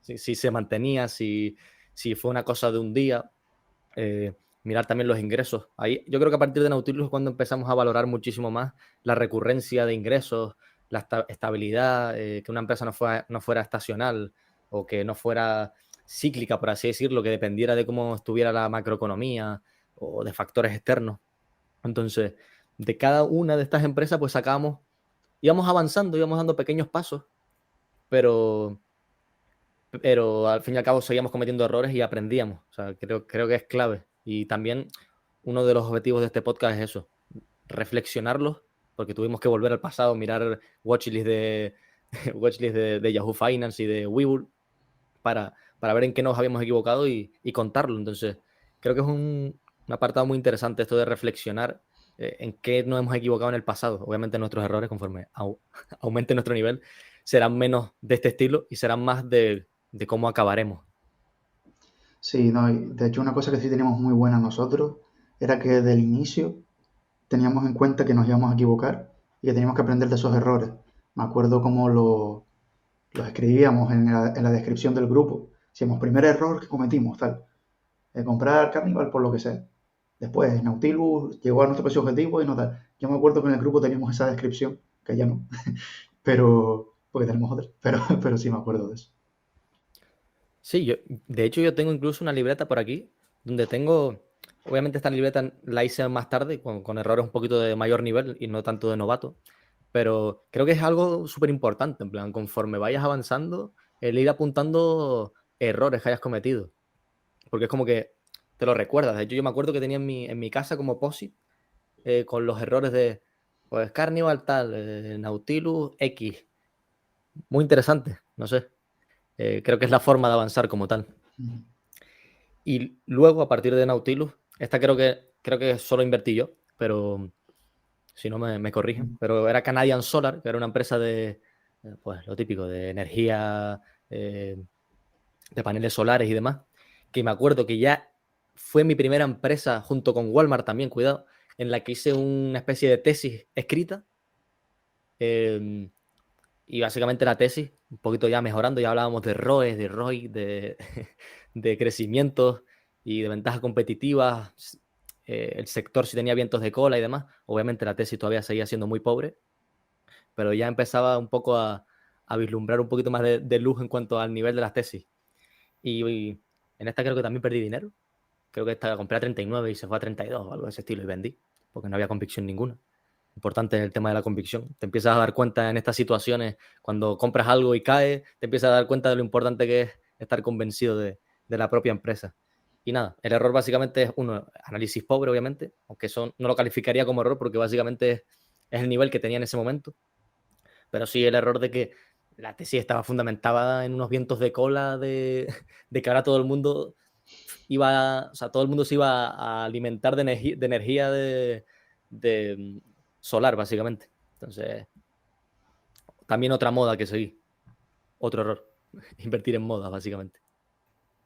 si se mantenía, si fue una cosa de un día, mirar también los ingresos. Ahí, yo creo que a partir de Nautilus es cuando empezamos a valorar muchísimo más la recurrencia de ingresos, la estabilidad, que una empresa no fuera estacional o que no fuera cíclica, por así decirlo, que dependiera de cómo estuviera la macroeconomía o de factores externos. Entonces, de cada una de estas empresas, pues íbamos avanzando, íbamos dando pequeños pasos, pero, pero al fin y al cabo seguíamos cometiendo errores y aprendíamos. O sea, creo que es clave. Y también uno de los objetivos de este podcast es eso, reflexionarlos, porque tuvimos que volver al pasado, mirar watchlist de Yahoo Finance y de Webull para ver en qué nos habíamos equivocado y contarlo. Entonces, creo que es un apartado muy interesante esto de reflexionar en qué nos hemos equivocado en el pasado. Obviamente nuestros errores, conforme aumente nuestro nivel, serán menos de este estilo y serán más de cómo acabaremos. Sí, no, de hecho una cosa que sí teníamos muy buena nosotros era que desde el inicio teníamos en cuenta que nos íbamos a equivocar y que teníamos que aprender de esos errores. Me acuerdo cómo los escribíamos en la descripción del grupo. Decíamos, primer error que cometimos, tal. Comprar Carnival por lo que sea. Después, Nautilus llegó a nuestro precio objetivo y no tal. Yo me acuerdo que en el grupo teníamos esa descripción, que ya no, pero, porque tenemos otra, pero sí me acuerdo de eso. Sí, de hecho yo tengo incluso una libreta por aquí donde tengo, obviamente esta libreta la hice más tarde con errores un poquito de mayor nivel y no tanto de novato, pero creo que es algo súper importante, en plan, conforme vayas avanzando, el ir apuntando errores que hayas cometido, porque es como que te lo recuerdas. De hecho yo me acuerdo que tenía en mi casa como POSIT con los errores de, pues, Carnival tal, Nautilus X, muy interesante, no sé, creo que es la forma de avanzar como tal. Y luego, a partir de Nautilus, esta creo que solo invertí yo, pero si no me corrigen. Pero era Canadian Solar, que era una empresa de, pues lo típico, de energía, de paneles solares y demás, que me acuerdo que ya fue mi primera empresa, junto con Walmart también, cuidado, en la que hice una especie de tesis escrita. Y básicamente la tesis, un poquito ya mejorando, ya hablábamos de ROEs, de ROI, de crecimiento y de ventajas competitivas, el sector si tenía vientos de cola y demás. Obviamente la tesis todavía seguía siendo muy pobre, pero ya empezaba un poco a vislumbrar un poquito más de luz en cuanto al nivel de las tesis. Y en esta creo que también perdí dinero. Creo que esta la compré a 39 y se fue a 32 o algo de ese estilo y vendí, porque no había convicción ninguna. Importante el tema de la convicción. Te empiezas a dar cuenta en estas situaciones, cuando compras algo y cae, te empiezas a dar cuenta de lo importante que es estar convencido de la propia empresa. Y nada, el error básicamente es, uno, análisis pobre, obviamente, aunque eso no lo calificaría como error porque básicamente es el nivel que tenía en ese momento. Pero sí el error de que la tesis estaba fundamentada en unos vientos de cola de que ahora todo el mundo todo el mundo se iba a alimentar de energía de solar, básicamente. Entonces, también otra moda que seguí. Otro error. Invertir en moda, básicamente.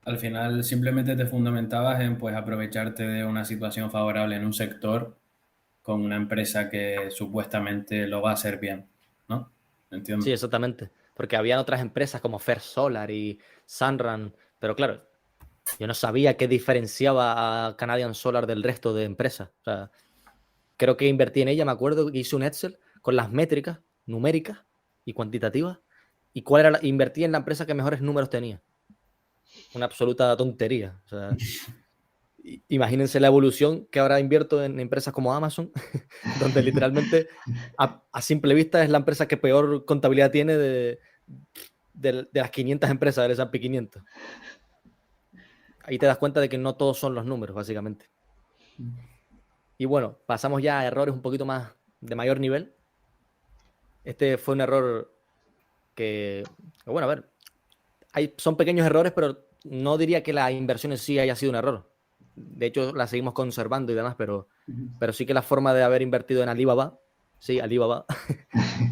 Al final simplemente te fundamentabas en pues aprovecharte de una situación favorable en un sector con una empresa que supuestamente lo va a hacer bien, ¿no? Sí, Entiendo. exactamente. Porque habían otras empresas como First Solar y Sunrun, pero claro, yo no sabía qué diferenciaba a Canadian Solar del resto de empresas. O sea, creo que invertí en ella, me acuerdo que hice un Excel con las métricas numéricas y cuantitativas y invertí en la empresa que mejores números tenía. Una absoluta tontería. O sea, imagínense la evolución que ahora invierto en empresas como Amazon, donde literalmente a simple vista es la empresa que peor contabilidad tiene de las 500 empresas del S&P 500. Ahí te das cuenta de que no todos son los números, básicamente. Y bueno, pasamos ya a errores un poquito más de mayor nivel. Este fue un error bueno, a ver, son pequeños errores, pero no diría que la inversión en sí haya sido un error. De hecho, la seguimos conservando y demás, pero sí que la forma de haber invertido en Alibaba, sí, Alibaba,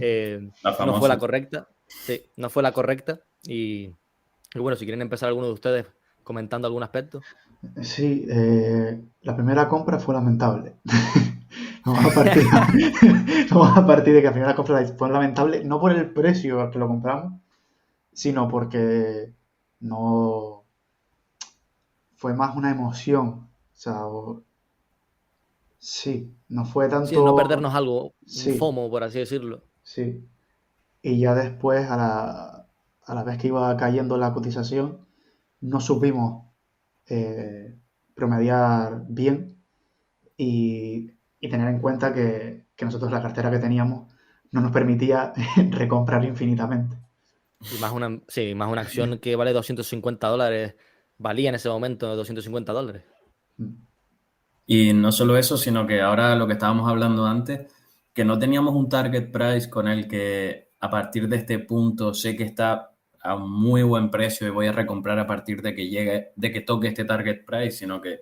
La no fue la famosa. correcta. Sí, no fue la correcta. Y bueno, si quieren empezar alguno de ustedes comentando algún aspecto. Sí, la primera compra fue lamentable. Vamos a partir, vamos a partir de que la primera compra fue lamentable, no por el precio al que lo compramos, sino porque no fue más una emoción. O sea, sí, no fue Sí, no tanto. perdernos algo, un Sí, FOMO, por así decirlo. sí. Y ya después, a la vez que iba cayendo la cotización, no supimos promediar bien y tener en cuenta que nosotros la cartera que teníamos no nos permitía recomprar infinitamente. Y más una acción que vale $250, valía en ese momento $250. Y no solo eso, sino que ahora lo que estábamos hablando antes, que no teníamos un target price con el que a partir de este punto sé que está a un muy buen precio y voy a recomprar a partir de que llegue, de que toque este target price, sino que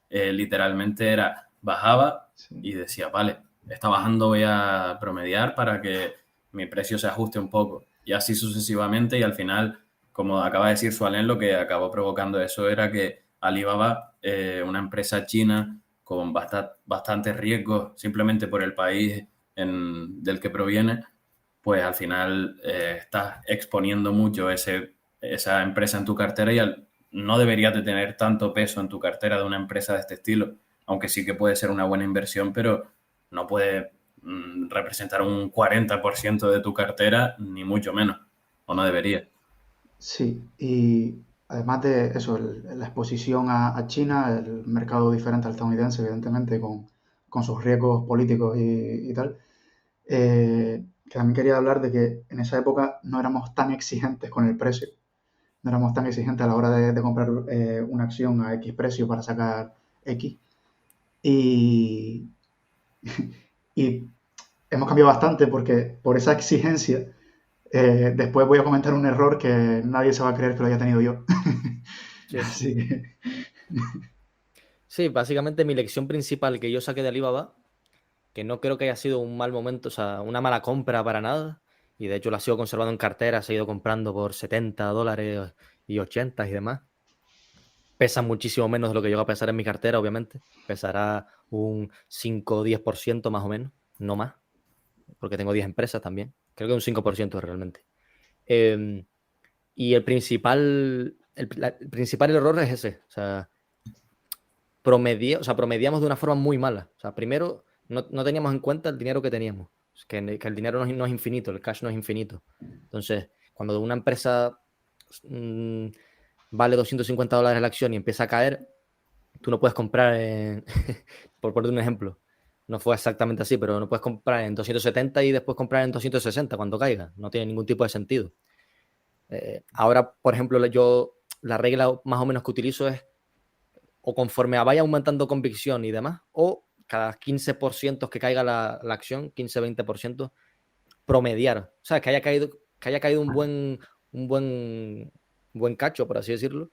literalmente era, bajaba Sí, y decía, vale, está bajando, voy a promediar para que mi precio se ajuste un poco. Y así sucesivamente y al final, como acaba de decir Sualen, lo que acabó provocando eso era que Alibaba, una empresa china con bastantes riesgos simplemente por el país del que proviene, pues al final estás exponiendo mucho esa empresa en tu cartera y no deberías de tener tanto peso en tu cartera de una empresa de este estilo, aunque sí que puede ser una buena inversión, pero no puede representar un 40% de tu cartera, ni mucho menos, o no debería. sí. Y además de eso, la exposición a China, el mercado diferente al estadounidense, evidentemente, con sus riesgos políticos y tal, que también quería hablar de que en esa época no éramos tan exigentes con el precio. No éramos tan exigentes a la hora de comprar una acción a X precio para sacar X. Y, y hemos cambiado bastante porque por esa exigencia, después voy a comentar un error que nadie se va a creer que lo haya tenido yo. Sí. Así que, Sí, básicamente mi lección principal que yo saqué de Alibaba, que no creo que haya sido un mal momento, o sea, una mala compra para nada, y de hecho la sigo conservando en cartera, se ha ido comprando por $70 y 80 y demás, pesa muchísimo menos de lo que llega a pesar en mi cartera, obviamente. Pesará un 5 o 10% más o menos, no más, porque tengo 10 empresas también. Creo que un 5% realmente. Y el principal error es ese. O sea, promediamos de una forma muy mala. O sea, primero, no teníamos en cuenta el dinero que teníamos. Que el dinero no es infinito, el cash no es infinito. Entonces, cuando una empresa vale $250 la acción y empieza a caer, tú no puedes comprar por poner un ejemplo. No fue exactamente así, pero no puedes comprar en 270 y después comprar en 260 cuando caiga. No tiene ningún tipo de sentido. Ahora, por ejemplo, la regla más o menos que utilizo es o conforme vaya aumentando convicción y demás, o cada 15% que caiga la acción, 15-20%, promediar. O sea, que haya caído un buen cacho, por así decirlo,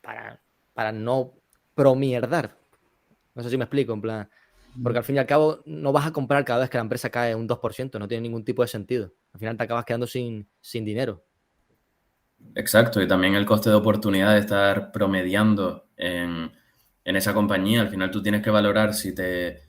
para no promierdar. No sé si me explico, en plan. Porque al fin y al cabo no vas a comprar cada vez que la empresa cae un 2%, no tiene ningún tipo de sentido. Al final te acabas quedando sin dinero. Exacto, y también el coste de oportunidad de estar promediando en esa compañía. Al final tú tienes que valorar si te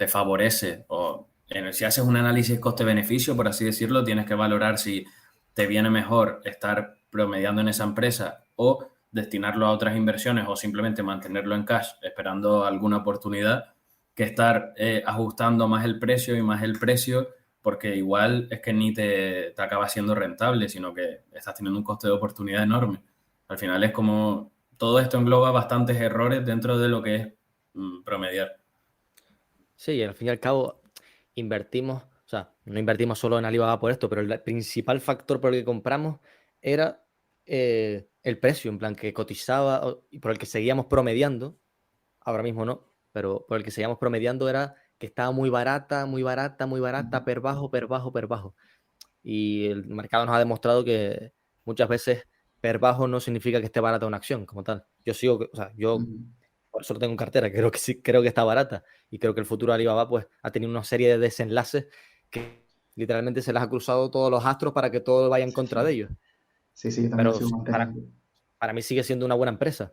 favorece o si haces un análisis coste-beneficio, por así decirlo, tienes que valorar si te viene mejor estar promediando en esa empresa o destinarlo a otras inversiones o simplemente mantenerlo en cash esperando alguna oportunidad que estar ajustando más el precio y más el precio, porque igual es que ni te acaba siendo rentable, sino que estás teniendo un coste de oportunidad enorme. Al final es como todo esto engloba bastantes errores dentro de lo que es promediar. Sí, al fin y al cabo invertimos, o sea, no invertimos solo en Alibaba por esto, pero el principal factor por el que compramos era el precio, en plan que cotizaba y por el que seguíamos promediando, ahora mismo no, pero por el que seguíamos promediando era que estaba muy barata, muy barata, muy barata, per bajo, per bajo, per bajo. Y el mercado nos ha demostrado que muchas veces per bajo no significa que esté barata una acción como tal. Yo por eso lo tengo en cartera, creo que sí, creo que está barata y creo que el futuro de Alibaba pues ha tenido una serie de desenlaces que literalmente se les ha cruzado todos los astros para que todo vaya en contra de ellos. Sí, yo también lo Pero sigo manteniendo. para mí sigue siendo una buena empresa.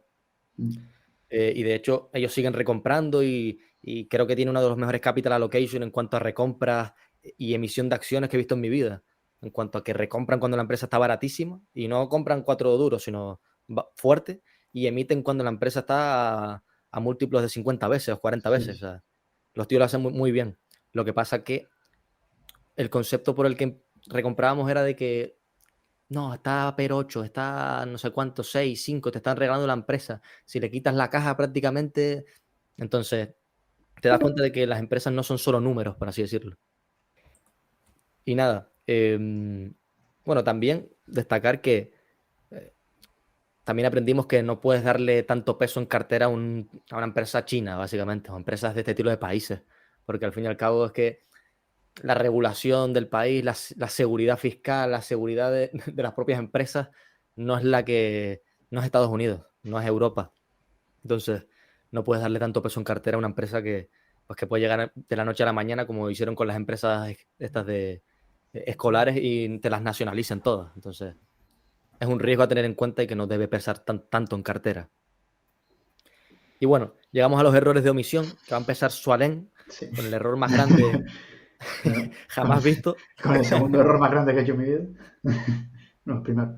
Y de hecho ellos siguen recomprando y creo que tiene uno de los mejores capital allocation en cuanto a recompras y emisión de acciones que he visto en mi vida. En cuanto a que recompran cuando la empresa está baratísima y no compran 4 duros, sino fuerte, y emiten cuando la empresa está a múltiplos de 50 veces o 40 veces. O sea, los tíos lo hacen muy, muy bien. Lo que pasa que el concepto por el que recomprábamos era de que no, está per 8, está no sé cuánto, 6, 5, te están regalando la empresa. Si le quitas la caja prácticamente, entonces te das cuenta de que las empresas no son solo números, por así decirlo. Y nada, bueno, también destacar que también aprendimos que no puedes darle tanto peso en cartera a una empresa china, básicamente, o empresas de este estilo de países, porque al fin y al cabo es que la regulación del país, la seguridad fiscal, la seguridad de las propias empresas, no es no es Estados Unidos, no es Europa. Entonces, no puedes darle tanto peso en cartera a una empresa pues que puede llegar de la noche a la mañana, como hicieron con las empresas estas de escolares, y te las nacionalicen todas. Entonces, es un riesgo a tener en cuenta y que no debe pesar tanto en cartera. Y bueno, llegamos a los errores de omisión, que va a empezar Sualén, con el error más grande jamás visto. Con el segundo error más grande que he hecho en mi vida. No, el primero.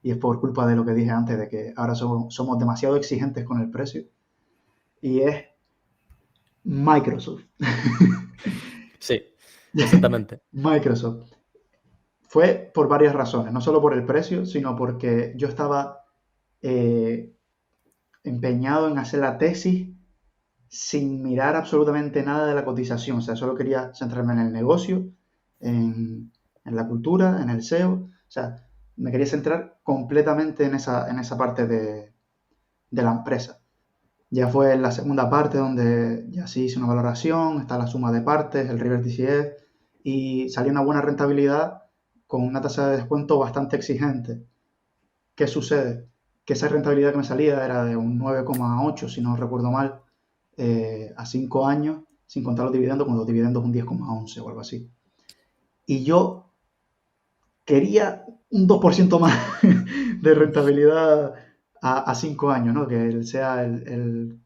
Y es por culpa de lo que dije antes, de que ahora somos demasiado exigentes con el precio. Y es Microsoft. Sí, exactamente. Microsoft. Fue por varias razones, no solo por el precio, sino porque yo estaba empeñado en hacer la tesis sin mirar absolutamente nada de la cotización. O sea, solo quería centrarme en el negocio, en la cultura, en el SEO. O sea, me quería centrar completamente en esa parte de la empresa. Ya fue en la segunda parte donde ya sí hice una valoración, está la suma de partes, el reverse DCF, y salió una buena rentabilidad con una tasa de descuento bastante exigente. ¿Qué sucede? Que esa rentabilidad que me salía era de un 9,8, si no recuerdo mal, a 5 años, sin contar los dividendos, con los dividendos un 10,11 o algo así. Y yo quería un 2% más de rentabilidad a 5 años, ¿no? Que sea el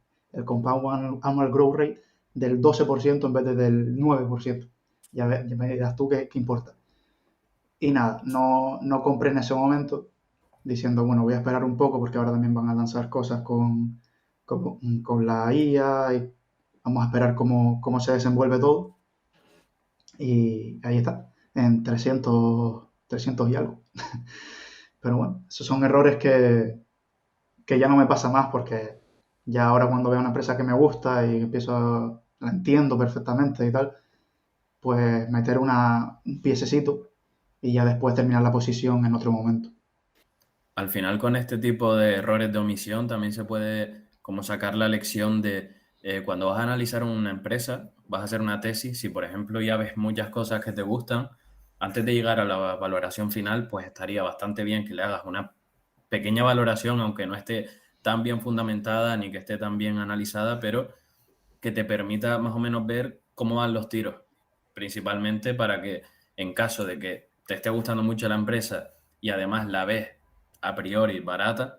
compound annual growth rate del 12% en vez de del 9%. Ya me dirás tú qué importa. Y nada, no compré en ese momento, diciendo, bueno, voy a esperar un poco porque ahora también van a lanzar cosas con la IA y vamos a esperar cómo se desenvuelve todo. Y ahí está, en 300 y algo. Pero bueno, esos son errores que ya no me pasa más porque ya ahora cuando veo una empresa que me gusta y la entiendo perfectamente y tal, pues meter un piececito y ya después terminar la posición en otro momento. Al final, con este tipo de errores de omisión también se puede como sacar la lección de cuando vas a analizar una empresa, vas a hacer una tesis, si por ejemplo ya ves muchas cosas que te gustan, antes de llegar a la valoración final, pues estaría bastante bien que le hagas una pequeña valoración, aunque no esté tan bien fundamentada ni que esté tan bien analizada, pero que te permita más o menos ver cómo van los tiros, principalmente para que en caso de que te esté gustando mucho la empresa y además la ves a priori barata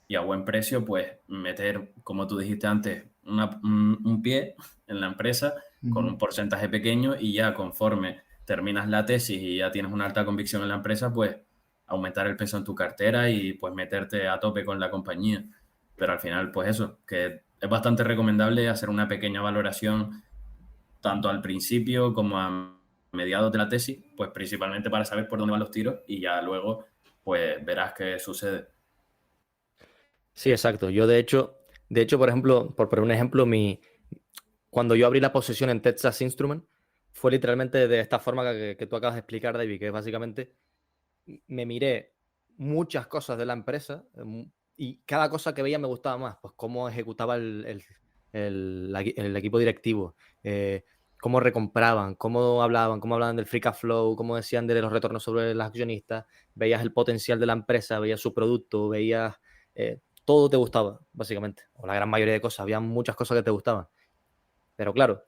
y a buen precio, pues meter, como tú dijiste antes, un pie en la empresa con un porcentaje pequeño y ya conforme terminas la tesis y ya tienes una alta convicción en la empresa, pues aumentar el peso en tu cartera y pues meterte a tope con la compañía. Pero al final, pues eso, que es bastante recomendable hacer una pequeña valoración tanto al principio como a mediados de la tesis, pues principalmente para saber por dónde van los tiros y ya luego pues verás qué sucede. Sí, exacto. Yo de hecho, por ejemplo, por poner un ejemplo, cuando yo abrí la posición en Texas Instruments, fue literalmente de esta forma que tú acabas de explicar, David, que básicamente me miré muchas cosas de la empresa y cada cosa que veía me gustaba más, pues cómo ejecutaba el equipo directivo, cómo recompraban, cómo hablaban del free cash flow, cómo decían de los retornos sobre los accionistas, veías el potencial de la empresa, veías su producto, veías todo te gustaba, básicamente, o la gran mayoría de cosas, había muchas cosas que te gustaban, pero claro,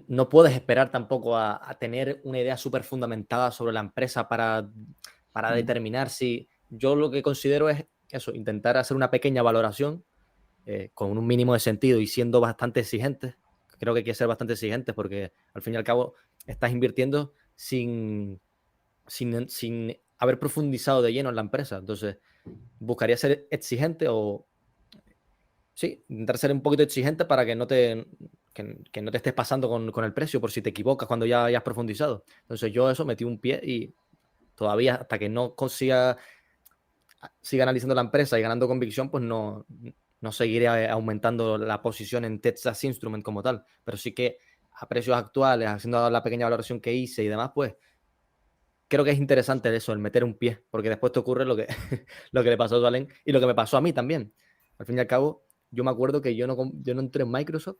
no puedes esperar tampoco a tener una idea súper fundamentada sobre la empresa para determinar si... Yo lo que considero es eso, intentar hacer una pequeña valoración con un mínimo de sentido y siendo bastante exigentes. Creo que hay que ser bastante exigentes porque al fin y al cabo estás invirtiendo sin haber profundizado de lleno en la empresa. Entonces, buscaría ser exigente o... Sí, intentar ser un poquito exigente para que no te estés pasando con el precio por si te equivocas cuando ya hayas profundizado. Entonces yo eso metí un pie y todavía hasta que no siga analizando la empresa y ganando convicción, pues no seguiré aumentando la posición en Texas Instruments como tal. Pero sí que a precios actuales, haciendo la pequeña valoración que hice y demás, pues creo que es interesante eso, el meter un pie, porque después te ocurre lo que le pasó a Salen y lo que me pasó a mí también. Al fin y al cabo, yo me acuerdo que yo no entré en Microsoft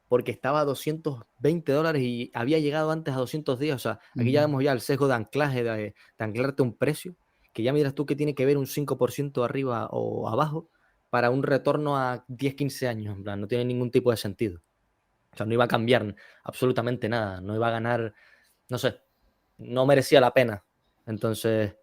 porque estaba a $220 y había llegado antes a 210. O sea, aquí ya vemos ya el sesgo de anclaje, de anclarte un precio, que ya miras tú que tiene que ver un 5% arriba o abajo para un retorno a 10, 15 años. En plan, no tiene ningún tipo de sentido. O sea, no iba a cambiar absolutamente nada. No iba a ganar, no sé, no merecía la pena. Entonces,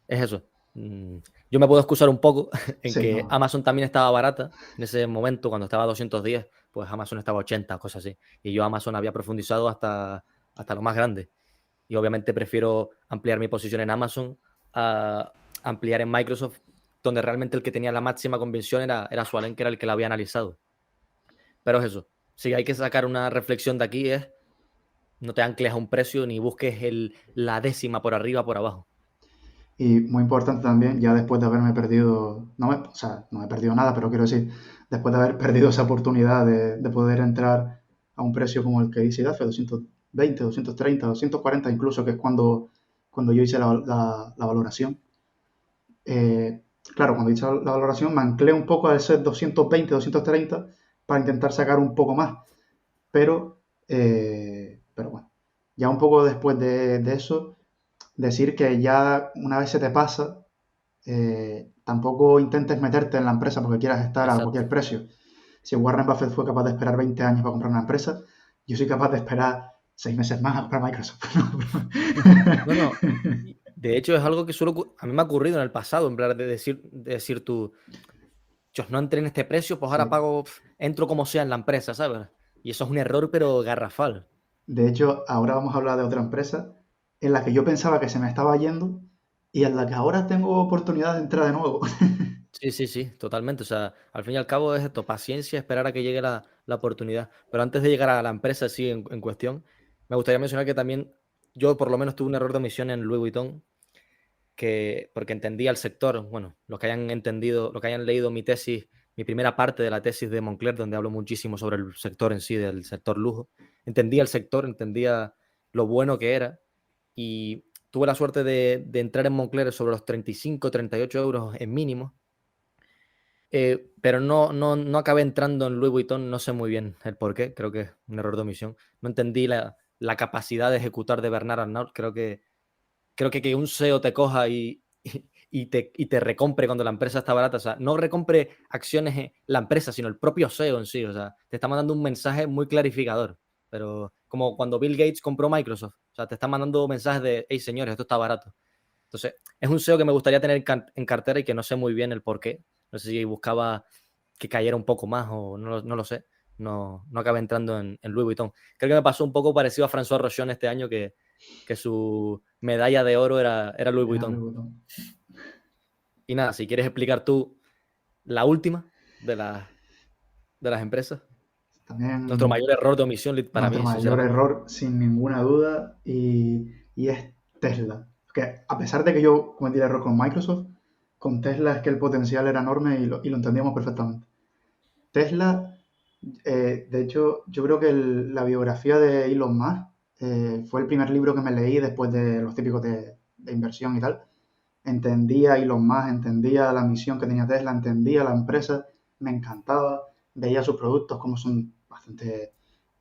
es eso. Yo me puedo excusar un poco en que Amazon también estaba barata en ese momento, cuando estaba a 210, pues Amazon estaba a 80, cosas así. Y yo Amazon había profundizado hasta lo más grande. Y obviamente prefiero ampliar mi posición en Amazon a ampliar en Microsoft, donde realmente el que tenía la máxima convicción era Sualen, que era el que la había analizado. Pero es eso. Si hay que sacar una reflexión de aquí es no te ancles a un precio ni busques la décima por arriba, por abajo. Y muy importante también, ya después de haberme perdido, no he perdido nada, pero quiero decir, después de haber perdido esa oportunidad de poder entrar a un precio como el que dice IDAFE, 220, 230, 240 incluso, que es cuando yo hice la valoración. Claro, cuando hice la valoración me anclé un poco a ese 220, 230 para intentar sacar un poco más. Pero bueno, ya un poco después de eso, decir que ya una vez se te pasa, tampoco intentes meterte en la empresa porque quieras estar a cualquier precio. Si Warren Buffett fue capaz de esperar 20 años para comprar una empresa, yo soy capaz de esperar 6 meses más a comprar Microsoft. No. De hecho, es algo que a mí me ha ocurrido en el pasado, en plan de decir tú, yo no entré en este precio, pues ahora Sí. pago, entro como sea en la empresa, ¿sabes? Y eso es un error, pero garrafal. De hecho, ahora vamos a hablar de otra empresa en la que yo pensaba que se me estaba yendo y en la que ahora tengo oportunidad de entrar de nuevo. Sí, totalmente. O sea, al fin y al cabo es esto, paciencia, esperar a que llegue la oportunidad. Pero antes de llegar a la empresa, sí, en cuestión, me gustaría mencionar que también yo por lo menos tuve un error de omisión en Louis Vuitton, porque entendía el sector, bueno, los que hayan entendido, los que hayan leído mi tesis, mi primera parte de la tesis de Moncler, donde hablo muchísimo sobre el sector en sí, del sector lujo, entendía el sector, entendía lo bueno que era y tuve la suerte de entrar en Moncler sobre los 35, 38 euros en mínimo, pero no acabé entrando en Louis Vuitton, no sé muy bien el por qué, creo que es un error de omisión. No entendí la capacidad de ejecutar de Bernard Arnault, creo que un SEO te coja y te recompre cuando la empresa está barata. O sea, no recompre acciones en la empresa, sino el propio SEO en sí. O sea, te está mandando un mensaje muy clarificador. Pero como cuando Bill Gates compró Microsoft. O sea, te está mandando mensajes de, hey, señores, esto está barato. Entonces, es un SEO que me gustaría tener en cartera y que no sé muy bien el por qué. No sé si buscaba que cayera un poco más o no lo sé. No acabé entrando en Louis Vuitton. Creo que me pasó un poco parecido a François Rochon este año, que su medalla de oro era Louis Era Vuitton. Louis Vuitton. Y nada, si quieres explicar tú la última de las empresas. Nuestro También mayor error de omisión para nuestro mí, mayor sinceramente. error, sin ninguna duda, y es Tesla. Que a pesar de que yo cometí el error con Microsoft, con Tesla es que el potencial era enorme y lo entendíamos perfectamente. Tesla, de hecho, yo creo que la biografía de Elon Musk fue el primer libro que me leí después de los típicos de inversión y tal. Entendía Elon Musk, entendía la misión que tenía Tesla, entendía la empresa, me encantaba, veía sus productos como son bastante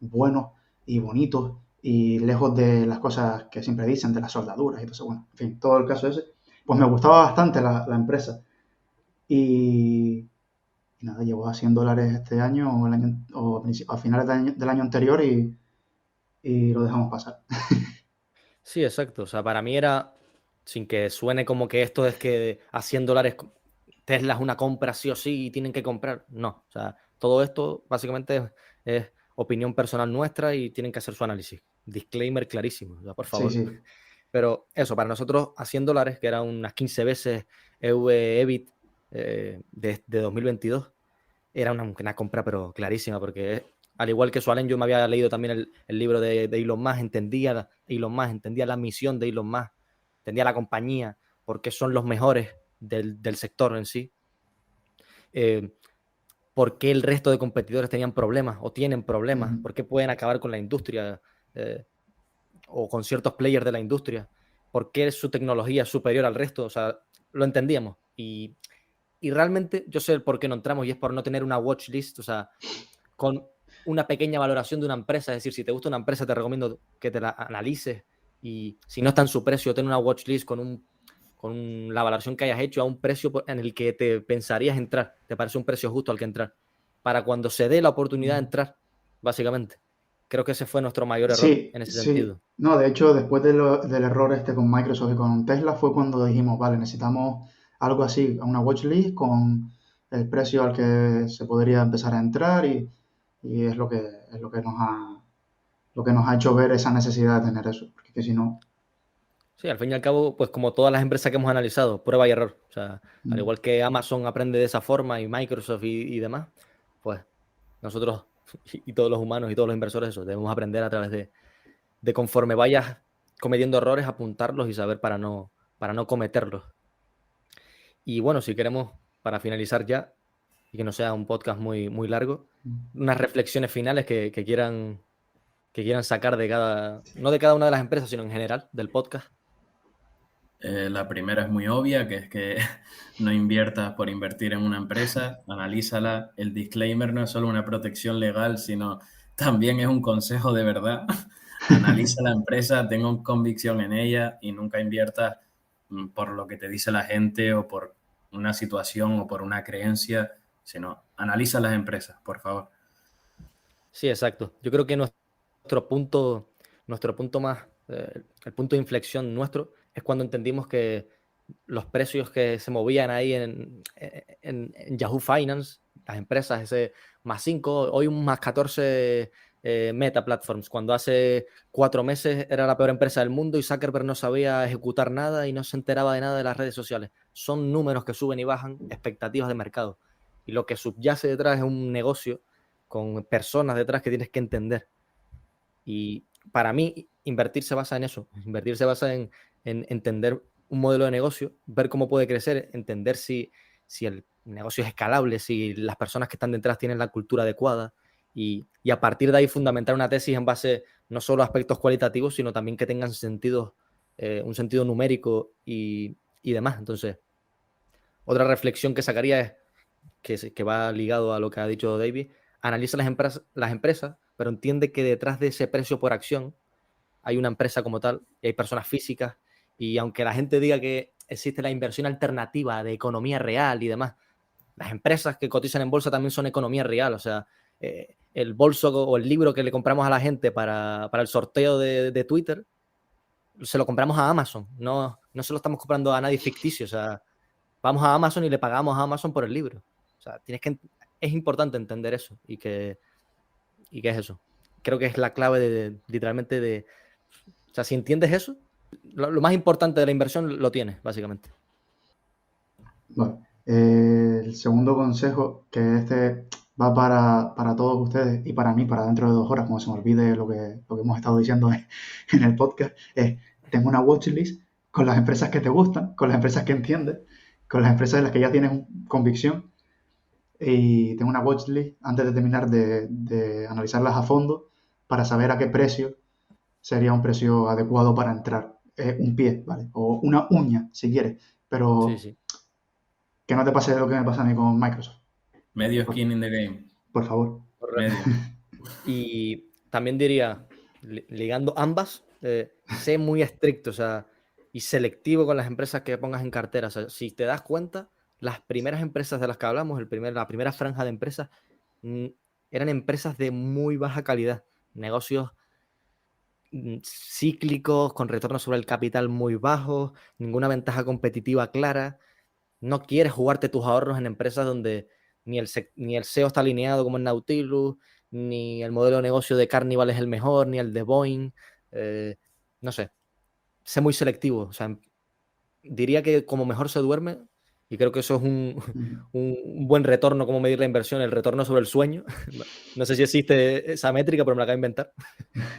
buenos y bonitos y lejos de las cosas que siempre dicen, de las soldaduras y todo eso, bueno, en fin, todo el caso ese, pues me gustaba bastante la empresa y, y nada, llegó a $100 este año o, a finales del año anterior y lo dejamos pasar. Sí, exacto. O sea, para mí era, sin que suene como que esto es que a $100 Tesla es una compra sí o sí y tienen que comprar. No. O sea, todo esto básicamente es opinión personal nuestra y tienen que hacer su análisis. Disclaimer clarísimo, o sea, por Sí, favor. sí. Pero eso, para nosotros a $100, que era unas 15 veces EV/EBIT de 2022, era una compra pero clarísima, porque al igual que Sualen, yo me había leído también el libro de Elon Musk, entendía la misión de Elon Musk, entendía la compañía, por qué son los mejores del sector en sí, eh, por qué el resto de competidores tenían problemas o tienen problemas, Ujú. por qué pueden acabar con la industria eh, o con ciertos players de la industria, por qué su tecnología es superior al resto, o sea, lo entendíamos. Y realmente yo sé el por qué no entramos y es por no tener una watch list, o sea, con una pequeña valoración de una empresa. Es decir, si te gusta una empresa, te recomiendo que te la analices y si no está en su precio, ten una watch list con la valoración que hayas hecho a un precio en el que te pensarías entrar. Te parece un precio justo al que entrar. Para cuando se dé la oportunidad de entrar, básicamente. Creo que ese fue nuestro mayor error Sí, en ese sí. sentido. No, de hecho, después del error este con Microsoft y con Tesla fue cuando dijimos, vale, necesitamos algo así, una watchlist con el precio al que se podría empezar a entrar y es lo que nos ha hecho ver esa necesidad de tener eso, porque que si no, Sí, al fin y al cabo, pues como todas las empresas que hemos analizado, prueba y error. O sea, al mm, igual que Amazon aprende de esa forma y Microsoft y demás, pues nosotros y todos los humanos y todos los inversores eso, debemos aprender a través de conforme vayas cometiendo errores, apuntarlos y saber para no cometerlos. Y bueno, si queremos, para finalizar ya, y que no sea un podcast muy largo, mm. unas reflexiones finales que quieran sacar no de cada una de las empresas, sino en general del podcast. La primera es muy obvia, que es que no inviertas por invertir en una empresa, analízala. El disclaimer no es solo una protección legal, sino también es un consejo de verdad. Analiza la empresa, tengo convicción en ella y nunca inviertas por lo que te dice la gente o por una situación o por una creencia, sino analiza las empresas, por favor. Sí, exacto. Yo creo que nuestro punto más, el punto de inflexión nuestro es cuando entendimos que los precios que se movían ahí en Yahoo Finance, las empresas, ese +5, hoy un +14 Meta Platforms, cuando hace 4 meses era la peor empresa del mundo y Zuckerberg no sabía ejecutar nada y no se enteraba de nada de las redes sociales. Son números que suben y bajan, expectativas de mercado. Y lo que subyace detrás es un negocio con personas detrás que tienes que entender. Y para mí, invertir se basa en eso. Invertir se basa en entender un modelo de negocio, ver cómo puede crecer, entender si el negocio es escalable, si las personas que están detrás tienen la cultura adecuada y a partir de ahí fundamentar una tesis en base no solo a aspectos cualitativos, sino también que tengan sentido, un sentido numérico y demás. Entonces, otra reflexión que sacaría es que va ligado a lo que ha dicho David, analiza las empresas, pero entiende que detrás de ese precio por acción hay una empresa como tal y hay personas físicas, y aunque la gente diga que existe la inversión alternativa de economía real y demás, las empresas que cotizan en bolsa también son economía real. O sea, el bolso o el libro que le compramos a la gente para el sorteo de Twitter, se lo compramos a Amazon, no se lo estamos comprando a nadie ficticio. O sea, vamos a Amazon y le pagamos a Amazon por el libro. O sea, es importante entender eso y que es eso. Creo que es la clave literalmente. O sea, si entiendes eso, lo más importante de la inversión lo tienes, básicamente. Bueno, el segundo consejo, que este va para todos ustedes y para mí, para dentro de 2 horas, como se me olvide lo que hemos estado diciendo en el podcast, es: tengo una watchlist con las empresas que te gustan, con las empresas que entiendes, con las empresas en las que ya tienes convicción, y tengo una watchlist antes de terminar de analizarlas a fondo para saber a qué precio sería un precio adecuado para entrar. Un pie, ¿vale? O una uña, si quieres, pero Sí. que no te pase lo que me pasa a mí con Microsoft. Medio skin in the game. Por favor. Medio. Y también diría, ligando ambas, sé muy estricto, o sea, y selectivo con las empresas que pongas en cartera. O sea, si te das cuenta, las primeras empresas de las que hablamos, la primera franja de empresas, eran empresas de muy baja calidad, negocios cíclicos, con retornos sobre el capital muy bajos, ninguna ventaja competitiva clara. No quieres jugarte tus ahorros en empresas donde ni el CEO está alineado como en Nautilus, ni el modelo de negocio de Carnival es el mejor, ni el de Boeing. No sé, sé muy selectivo. O sea, diría que como mejor se duerme, y creo que eso es un buen retorno, como medir la inversión, el retorno sobre el sueño. No sé si existe esa métrica, pero me la acabo de inventar.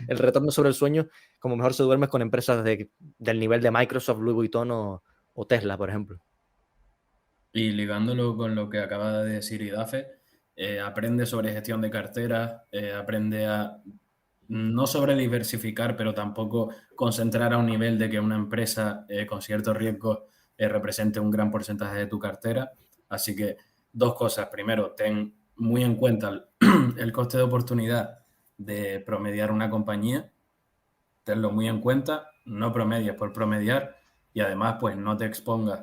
El retorno sobre el sueño, como mejor se duerme, es con empresas del nivel de Microsoft, Louis Vuitton o Tesla, por ejemplo. Y ligándolo con lo que acaba de decir Idafe, aprende sobre gestión de carteras, aprende a no sobre diversificar, pero tampoco concentrar a un nivel de que una empresa con ciertos riesgos represente un gran porcentaje de tu cartera. Así que 2 cosas. Primero, ten muy en cuenta el coste de oportunidad de promediar una compañía. Tenlo muy en cuenta, no promedies por promediar y además pues no te expongas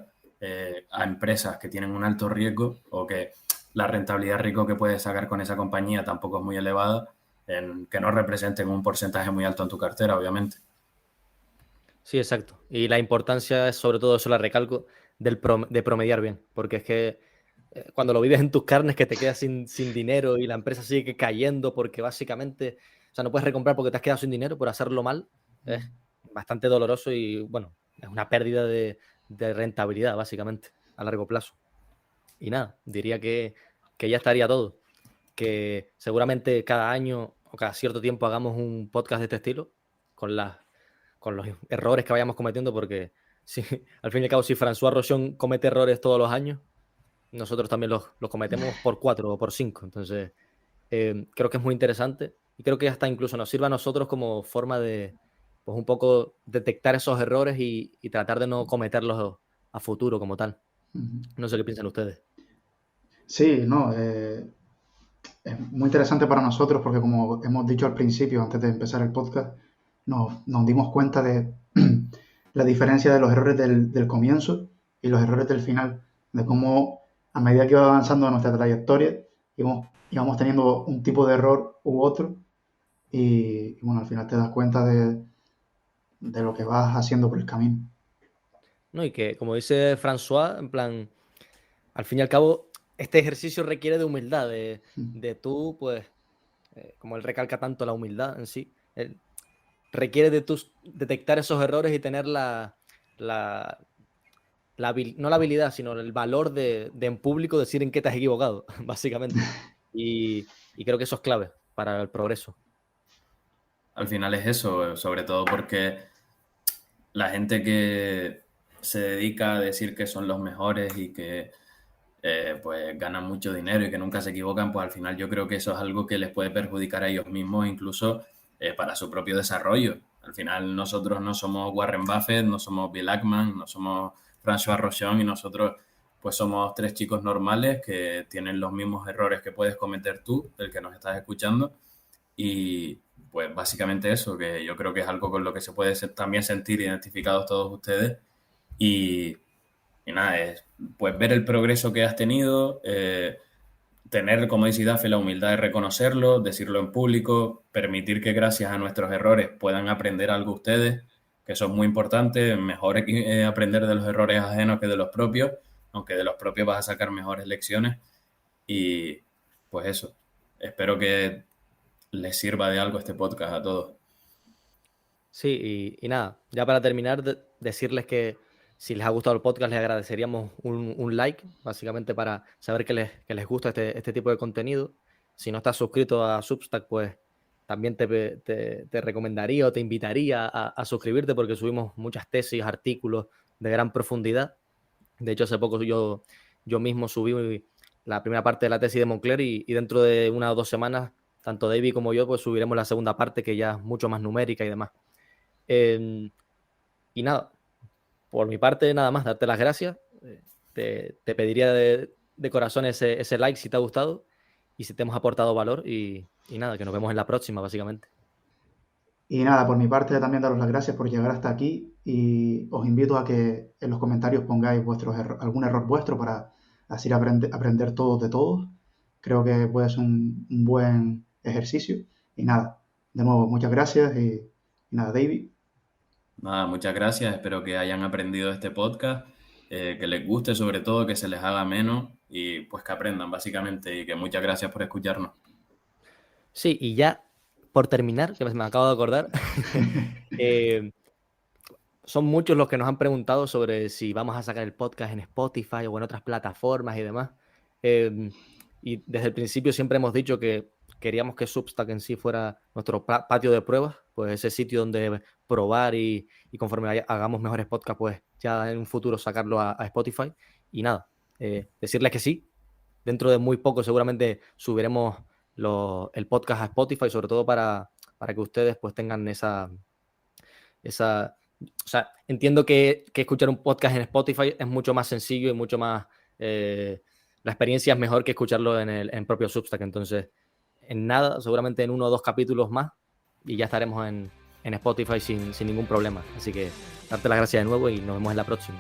a empresas que tienen un alto riesgo o que la rentabilidad riesgo que puedes sacar con esa compañía tampoco es muy elevada, que no representen un porcentaje muy alto en tu cartera, obviamente. Sí, exacto. Y la importancia es, sobre todo, eso la recalco, de promediar bien, porque es que cuando lo vives en tus carnes, que te quedas sin dinero y la empresa sigue cayendo porque básicamente, o sea, no puedes recomprar porque te has quedado sin dinero por hacerlo mal, es bastante doloroso y, bueno, es una pérdida de rentabilidad, básicamente, a largo plazo. Y nada, diría que ya estaría todo. Que seguramente cada año o cada cierto tiempo hagamos un podcast de este estilo con los errores que vayamos cometiendo, porque si, al fin y al cabo, si François Rochon comete errores todos los años, nosotros también los cometemos por 4 o por 5. Entonces, creo que es muy interesante y creo que hasta incluso nos sirve a nosotros como forma de, pues, un poco detectar esos errores y tratar de no cometerlos a futuro como tal. No sé qué piensan ustedes. Sí, no, es muy interesante para nosotros porque, como hemos dicho al principio, antes de empezar el podcast, nos dimos cuenta de la diferencia de los errores del comienzo y los errores del final, de cómo a medida que iba avanzando nuestra trayectoria íbamos teniendo un tipo de error u otro, y bueno, al final te das cuenta de lo que vas haciendo por el camino. ¿no? Y que, como dice François, en plan, al fin y al cabo, este ejercicio requiere de humildad, de tú, pues, como él recalca tanto la humildad en sí, requiere de tú detectar esos errores y tener la no la habilidad, sino el valor de en público decir en qué te has equivocado, básicamente. Y creo que eso es clave para el progreso. Al final es eso, sobre todo porque la gente que se dedica a decir que son los mejores y que pues ganan mucho dinero y que nunca se equivocan, pues al final yo creo que eso es algo que les puede perjudicar a ellos mismos, incluso para su propio desarrollo. Al final nosotros no somos Warren Buffett, no somos Bill Ackman, no somos François Rochon, y nosotros pues somos tres chicos normales que tienen los mismos errores que puedes cometer tú, el que nos estás escuchando. Y pues básicamente eso, que yo creo que es algo con lo que se puede también sentir identificados todos ustedes. Y, y nada, es pues ver el progreso que has tenido, tener, como dice Dafe, la humildad de reconocerlo, decirlo en público, permitir que gracias a nuestros errores puedan aprender algo ustedes, que eso es muy importante. Mejor aprender de los errores ajenos que de los propios, aunque de los propios vas a sacar mejores lecciones. Y pues eso, espero que les sirva de algo este podcast a todos. Sí, y nada, ya para terminar, decirles que si les ha gustado el podcast, les agradeceríamos un like, básicamente para saber que les gusta este tipo de contenido. Si no estás suscrito a Substack, pues también te recomendaría o te invitaría a suscribirte porque subimos muchas tesis, artículos de gran profundidad. De hecho, hace poco yo mismo subí la primera parte de la tesis de Moncler y dentro de 1 o 2 semanas, tanto David como yo, pues subiremos la segunda parte que ya es mucho más numérica y demás. Y nada, por mi parte, nada más, darte las gracias. Te pediría de corazón ese like si te ha gustado y si te hemos aportado valor. Y nada, que nos vemos en la próxima, básicamente. Y nada, por mi parte también daros las gracias por llegar hasta aquí y os invito a que en los comentarios pongáis algún error vuestro para así aprender todos de todos. Creo que puede ser un buen ejercicio. Y nada, de nuevo, muchas gracias y nada, David. Nada, muchas gracias, espero que hayan aprendido de este podcast, que les guste sobre todo, que se les haga menos y pues que aprendan básicamente, y que muchas gracias por escucharnos. Sí, y ya por terminar, que me acabo de acordar, son muchos los que nos han preguntado sobre si vamos a sacar el podcast en Spotify o en otras plataformas y demás. Y desde el principio siempre hemos dicho que queríamos que Substack en sí fuera nuestro patio de pruebas, pues ese sitio donde probar y conforme hagamos mejores podcasts, pues ya en un futuro sacarlo a Spotify. Y nada, decirles que sí, dentro de muy poco seguramente subiremos el podcast a Spotify, sobre todo para que ustedes pues tengan esa o sea, entiendo que escuchar un podcast en Spotify es mucho más sencillo y mucho más... la experiencia es mejor que escucharlo en propio Substack. Entonces, en nada, seguramente en 1 o 2 capítulos más y ya estaremos en Spotify sin ningún problema. Así que darte las gracias de nuevo y nos vemos en la próxima.